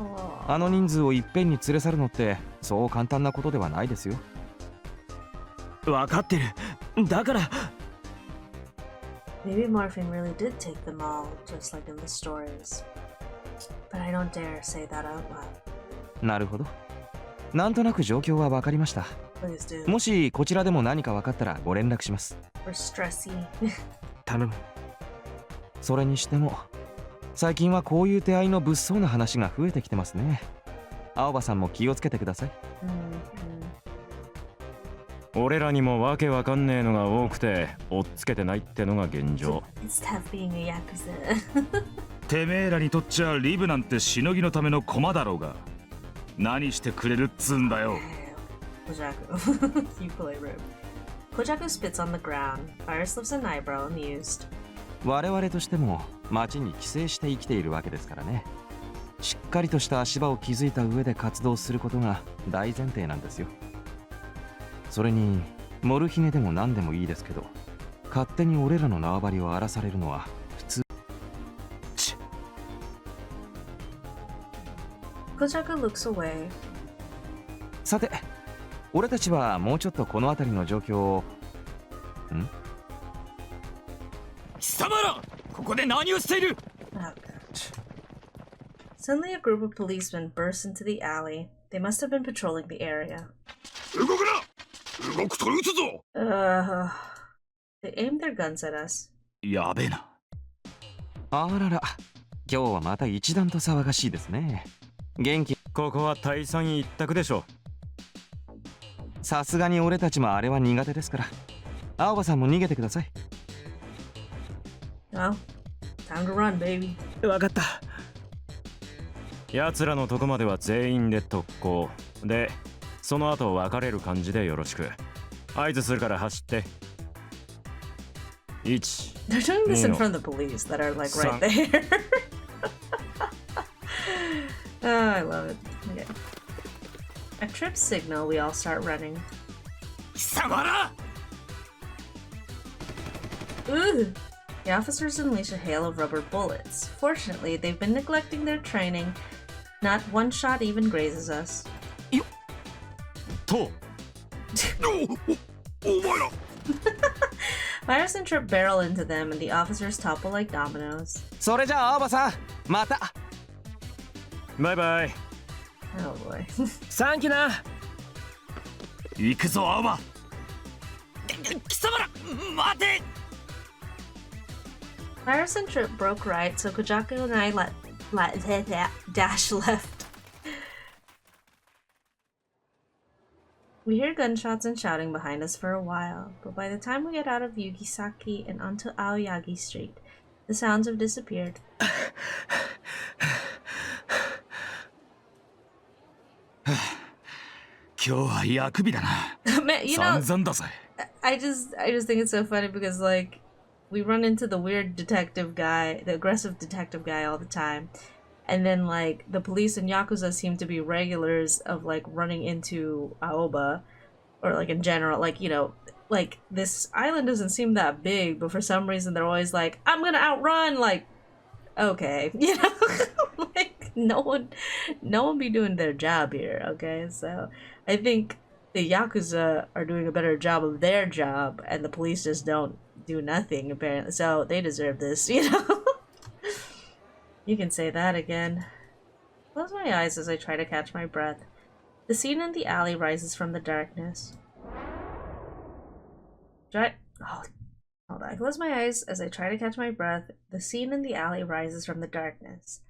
Oh. あの人数をいっぺんに連れ去るのってそう簡単なことではないですよ。分かってる。だから。 Maybe Morphine really did take them all, just like in the stories. But I don't dare say that out loud. なるほど。なんとなく状況は分かりました。 Please do. もしこちらでも何か分かったらご連絡します。 We're stressy. 頼む。それにしても最近はこういう手合いの物騒な話が増えてきてますね。青葉さんも気をつけてください。俺らにもわけわかんねえのが多くて追っつけてないってのが現状。 It's tough being a yakuza. てめえらにとっちゃリブなんてしのぎのための駒だろうが。何してくれるっつんだよ。 Kojaku. You play rude. Kojaku spits on the ground. Iris lifts an eyebrow, amused. 我々としても町に寄生して生きているわけですからね。しっかりとした足場を築いた上で活動することが大前提なんですよ。それにモルヒネでも何でもいいですけど、勝手に俺らの縄張りを荒らされるのは普通。 Kojaku looks away. さて、俺たちはもうちょっとこの辺りの状況を。貴様ら、ここで何をしている？ Oh, God. Suddenly, a group of policemen burst into the alley. They must have been patrolling the area. 動くな！動くと撃つぞ！ They aimed their guns at us. やべえな。あらら、今日はまた一段と騒がしいですね。元気。ここは大産一択でしょ。さすがに俺たちもあれは苦手ですから。青葉さんも逃げてください。 Oh, time to run, baby. 分かった。奴らのとこまでは全員で特攻で、その後別れる感じでよろしく。合図するから走って。1 They're doing this in front of the police that are like right there. Oh, I love it. Okay. At Trip's signal, we all start running. 貴様ら！ Ooh! The officers unleash a hail of rubber bullets. Fortunately, they've been neglecting their training. Not one shot even grazes us. と Virus and Trip barrel into them, and the officers topple like dominoes. それじゃあ青葉さんまたバイバイ Oh boy. サンキューな行くぞ青葉。貴様ら待て Virus and Trip broke right, so Kojako and I dash left. We hear gunshots and shouting behind us for a while, but by the time we get out of Yugisaki and onto Aoyagi Street, the sounds have disappeared. Man, you know, I just think it's so funny because like we run into the weird detective guy, the aggressive detective guy all the time. And then, like, the police and Yakuza seem to be regulars of, like, running into Aoba. Or, like, in general, like, you know, like, this island doesn't seem that big, but for some reason they're always like, I'm gonna outrun! Like, okay. You know? Like, no one be doing their job here, okay? So, I think the Yakuza are doing a better job of their job, and the police just don't do nothing, apparently. So, they deserve this, you know? You can say that again. Close my eyes as I try to catch my breath. The scene in the alley rises from the darkness. Hold on. I close my eyes as I try to catch my breath. The scene in the alley rises from the darkness.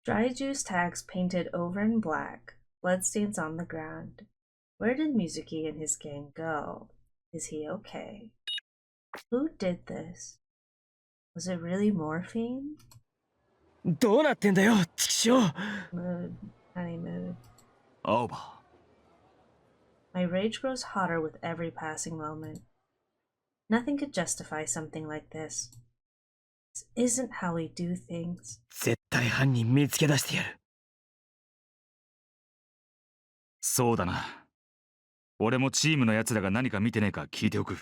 Dry juice tags painted over in black. Bloodstains on the ground. Where did Mizuki and his gang go? Is he okay? Who did this? Was it really morphine? どうなってんだよチキショー Mood. Honey mood. 青葉。 My rage grows hotter with every passing moment. Nothing could justify something like this. This isn't how we do things. 絶対犯人見つけ出してやるそうだな。俺もチームのやつらが何か見てねえか聞いておく。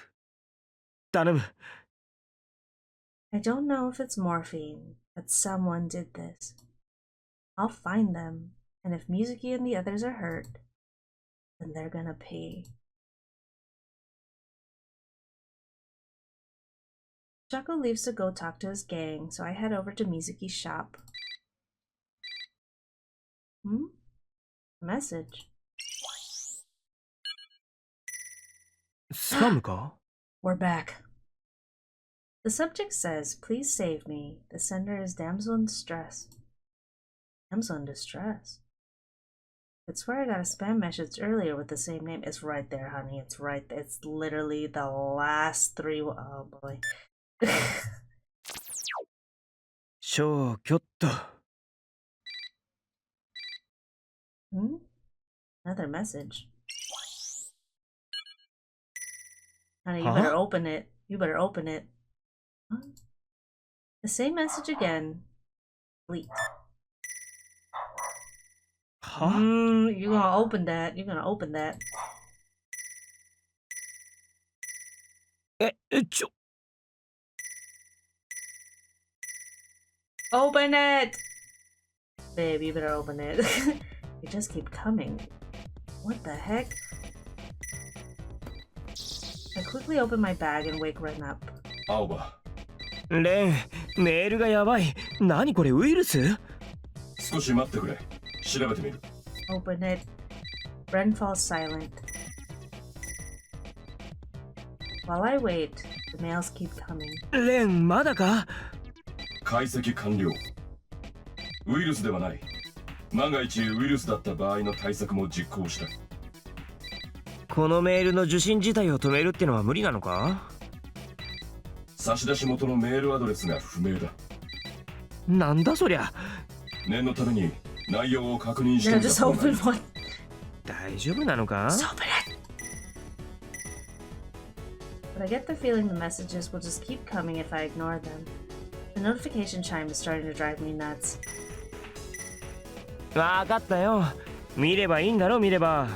頼む I don't know if it's morphine, but someone did this. I'll find them, and if Mizuki and the others are hurt, then they're gonna pay. Chaco leaves to go talk to his gang, so I head over to Mizuki's shop. A message. スパムか We're back. The subject says, please save me. The sender is damsel in distress. Damsel in distress? I swear I got a spam message earlier with the same name. It's right there, honey. It's right there. It's literally the last three. Oh boy. 消去っと Another message. Honey, you better open it. You better open it. Huh? The same message again. Delete. You're gonna open that. You're gonna open that. ちょ Open it! Babe, you better open it. They just keep coming. What the heck? I quickly open my bag and wake Ren up. 青葉。レンメールがやばい何これウイルス少し待ってくれ。調べてみる。Open it. Ren falls silent. While I wait, the mails keep coming. レンまだか解析完了。ウイルスではない。万が一ウイルスだった場合の対策も実行した。このメールの受信自体を止めるってのは無理なのか差出元のメールアドレスが不明だ。なんだそりゃ念のために内容を確認してみた。 Just open one. 大丈夫なのか Just open it. But I get the feeling the messages will just keep coming if I ignore them. The notification chime is starting to drive me nuts. わかったよ見ればいいんだろ見れば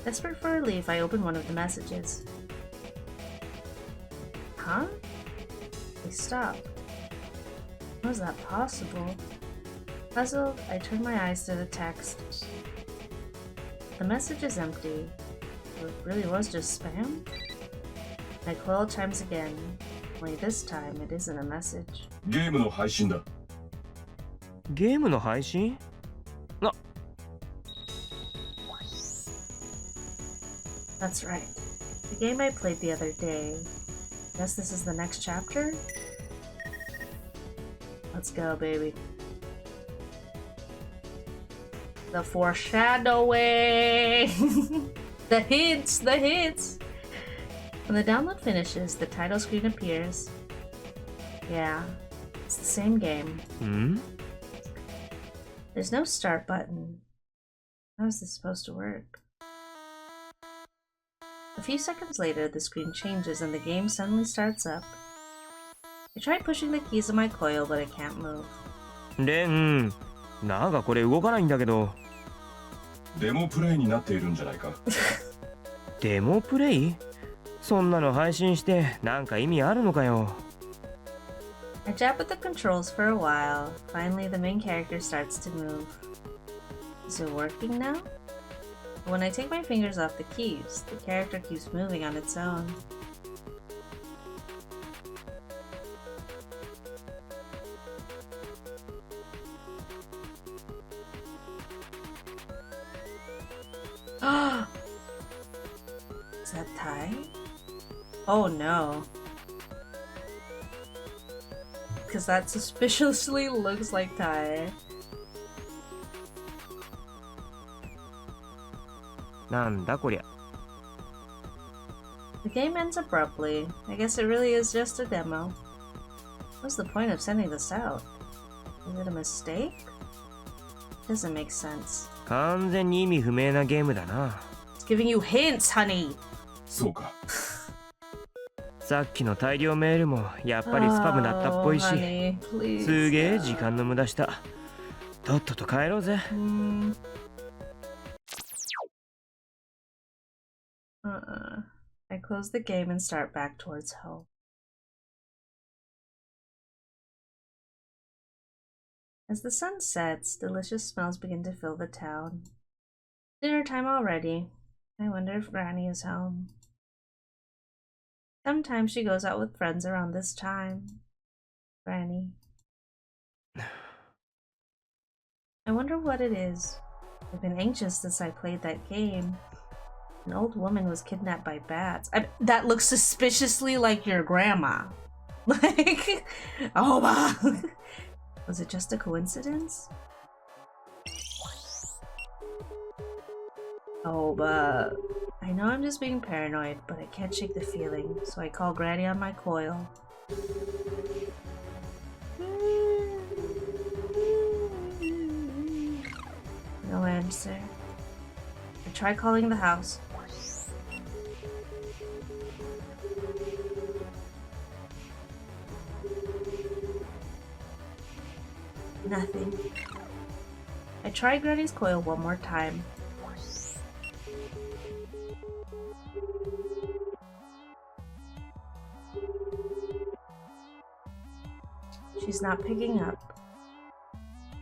Desperate for relief, I open one of the messages. Huh? Please stop. How is that possible? Puzzled, I turn my eyes to the text. The message is empty. It really was just spam? My coil chimes again. Only this time it isn't a message. ゲームの配信だ。ゲームの配信？ That's right. The game I played the other day. Guess this is the next chapter? Let's go, baby. The foreshadowing! The hints! The hints! When the download finishes, the title screen appears. Yeah, it's the same game. There's no start button. How is this supposed to work? A few seconds later, the screen changes and the game suddenly starts up. I tried pushing the keys on my coil, but I can't move. なんかこれ動かないんだけど。デモプレイになっているんじゃないか。デモプレイ？そんなの配信してなんか意味あるのかよ。I jab at the controls for a while. Finally, the main character starts to move. Is it working now? When I take my fingers off the keys, the character keeps moving on its own. Is that Ty? Oh no. Because that suspiciously looks like Ty. なんだこりゃ。 The game ends abruptly. I guess it really is just a demo. What's the point of sending this out? Is it a mistake? Doesn't make sense. 完全に意味不明なゲームだな。It's giving you hints, honey. そうか。さっきの大量メールもやっぱりスパムだったっぽいし、honey, please. すげえ時間の無駄した。とっとと帰ろうぜ。I close the game and start back towards home. As the sun sets, delicious smells begin to fill the town. Dinner time already. I wonder if Granny is home. Sometimes she goes out with friends around this time. Granny. I wonder what it is. I've been anxious since I played that game. An old woman was kidnapped by bats. That looks suspiciously like your grandma. Like, oh my. Was it just a coincidence? Oh, but I know I'm just being paranoid, but I can't shake the feeling, so I call Granny on my coil. No answer. I try calling the house. Nothing. I try Granny's coil one more time. She's not picking up.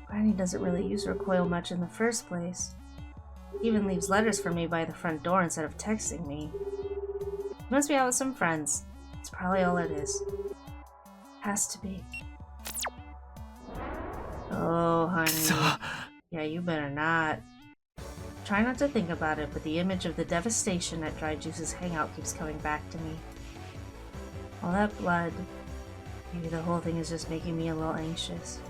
Granny doesn't really use her coil much in the first place. She even leaves letters for me by the front door instead of texting me. She must be out with some friends. That's probably all it is. Has to be. Oh, honey. Yeah, you better not. Try not to think about it, but the image of the devastation at Dry Juice's hangout keeps coming back to me. All that blood. Maybe the whole thing is just making me a little anxious.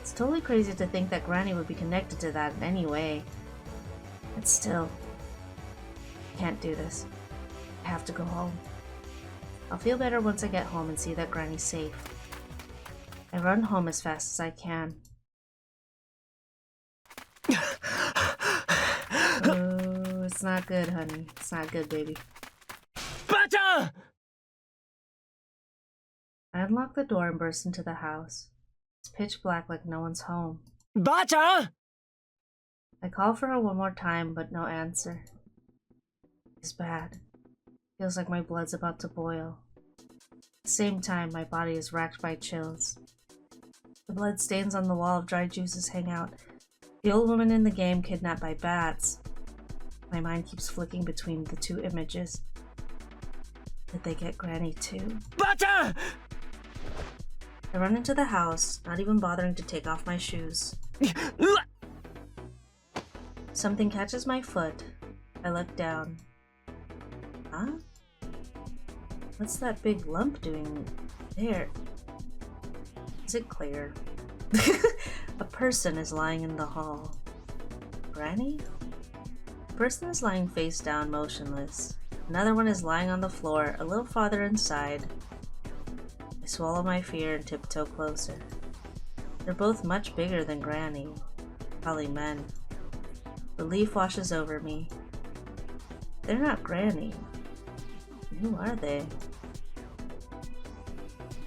It's totally crazy to think that Granny would be connected to that in any way. But still, I can't do this. I have to go home. I'll feel better once I get home and see that Granny's safe. I run home as fast as I can. Oh, it's not good, honey. It's not good, baby. Bacha! I unlock the door and burst into the house. It's pitch black like no one's home. Bacha! I call for her one more time, but no answer. It's bad. Feels like my blood's about to boil. the same time, my body is racked by chills. The blood stains on the wall of dried juices hang out. The old woman in the game kidnapped by bats. My mind keeps flicking between the two images. Did they get Granny too? Bacha! I run into the house, not even bothering to take off my shoes. Something catches my foot. I look down. Huh? What's that big lump doing there? Is it clear? A person is lying in the hall. Granny? The person is lying face down, motionless. Another one is lying on the floor, a little farther inside. I swallow my fear and tiptoe closer. They're both much bigger than Granny. Probably men. Relief washes over me. They're not Granny. Who are they?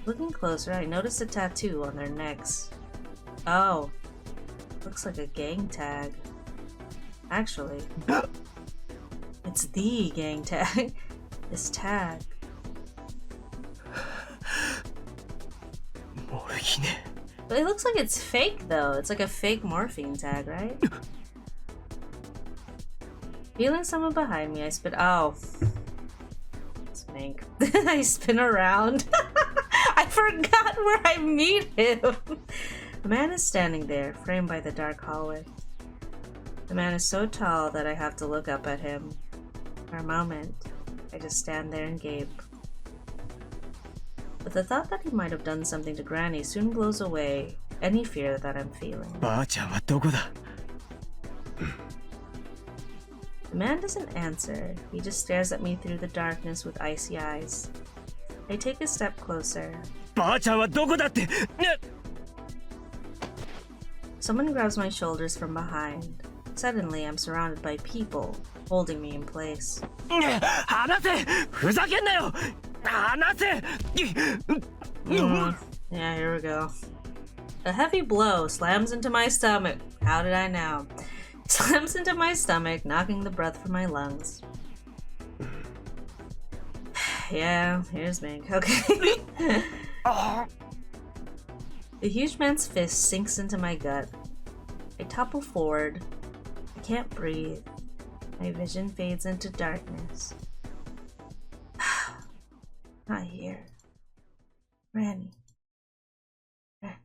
Looking closer, I notice a tattoo on their necks. Oh, looks like a gang tag. Actually, it's the gang tag. This tag. But it looks like it's fake though. It's like a fake morphine tag, right? Feeling someone behind me, I spin. Oh. Smink. I spin around. I forgot where I meet him. A man is standing there, framed by the dark hallway. The man is so tall that I have to look up at him. For a moment, I just stand there and gape. But the thought that he might have done something to Granny soon blows away any fear that I'm feeling. The man doesn't answer. He just stares at me through the darkness with icy eyes. I take a step closer. Someone grabs my shoulders from behind. Suddenly, I'm surrounded by people, holding me in place. Yeah, here we go. A heavy blow slams into my stomach. How did I know? Slams into my stomach, knocking the breath from my lungs. Yeah, here's Mink. Okay. The huge man's fist sinks into my gut. I topple forward. I can't breathe. My vision fades into darkness. Not here. Granny. Granny.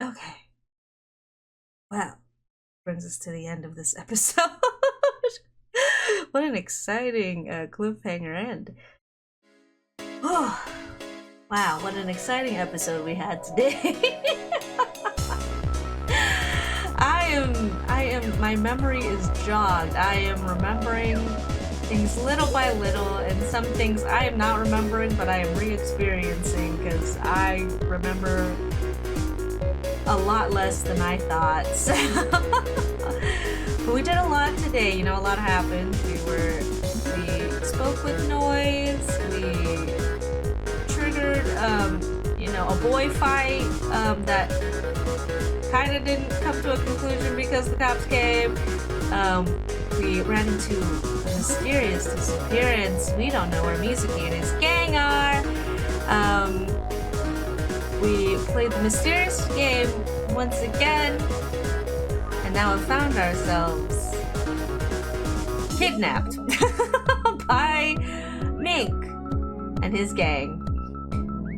Okay. Well, brings us to the end of this episode. What an exciting cliffhanger end. Oh, wow, what an exciting episode we had today. My memory is jogged. I am remembering things little by little, and some things I am not remembering, but I am re-experiencing because I remember a lot less than I thought. So but we did a lot today, you know, a lot happened. We spoke with noise, we triggered, you know, a boy fight that kind of didn't come to a conclusion because the cops came. We ran into a mysterious disappearance. We don't know where Mizuki and his gang are. We played the mysterious game once again, and now have found ourselves kidnapped by Mink and his gang.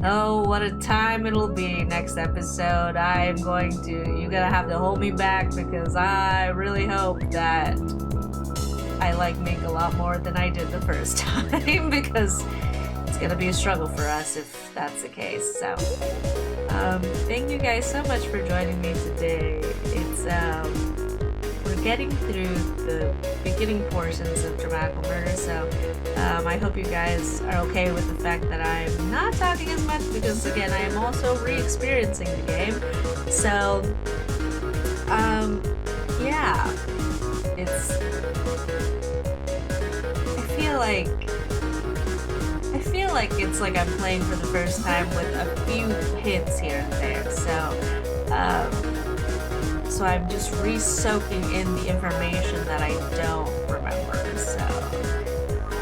Oh, what a time it'll be next episode. You're gonna have to hold me back because I really hope that I like Mink a lot more than I did the first time because it's gonna be a struggle for us if that's the case. So, thank you guys so much for joining me today. It's, we're getting through the beginning portions of Dramatical Murder, so I hope you guys are okay with the fact that I'm not talking as much because, again, I am also re-experiencing the game. So, yeah, I feel feel like it's like I'm playing for the first time with a few hints here and there. So I'm just re-soaking in the information that I don't remember.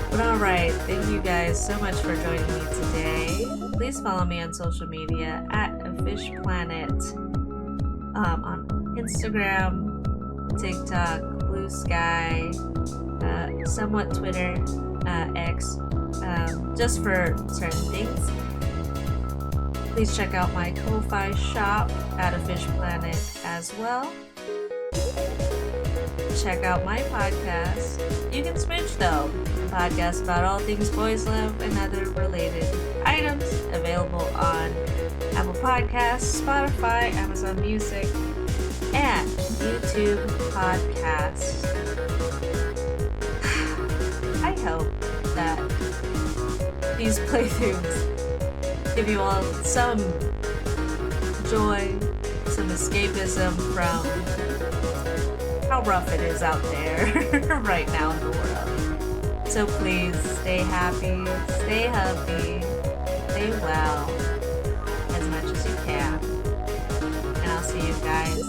But alright, thank you guys so much for joining me today. Please follow me on social media at afishplanet on Instagram, TikTok, Bluesky, somewhat Twitter, X, just for certain things. Please check out my Ko-Fi shop at afishplanet as well. Check out my podcast, You Can Smooch Tho, a podcast about all things boys love and other related items, available on Apple Podcasts, Spotify, Amazon Music, and YouTube Podcasts. I hope that these playthroughs give you all some joy, some escapism from how rough it is out there right now in the world. So please stay happy, stay healthy, stay well as much as you can. And I'll see you guys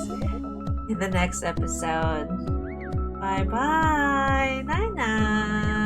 in the next episode. Bye bye. Night night.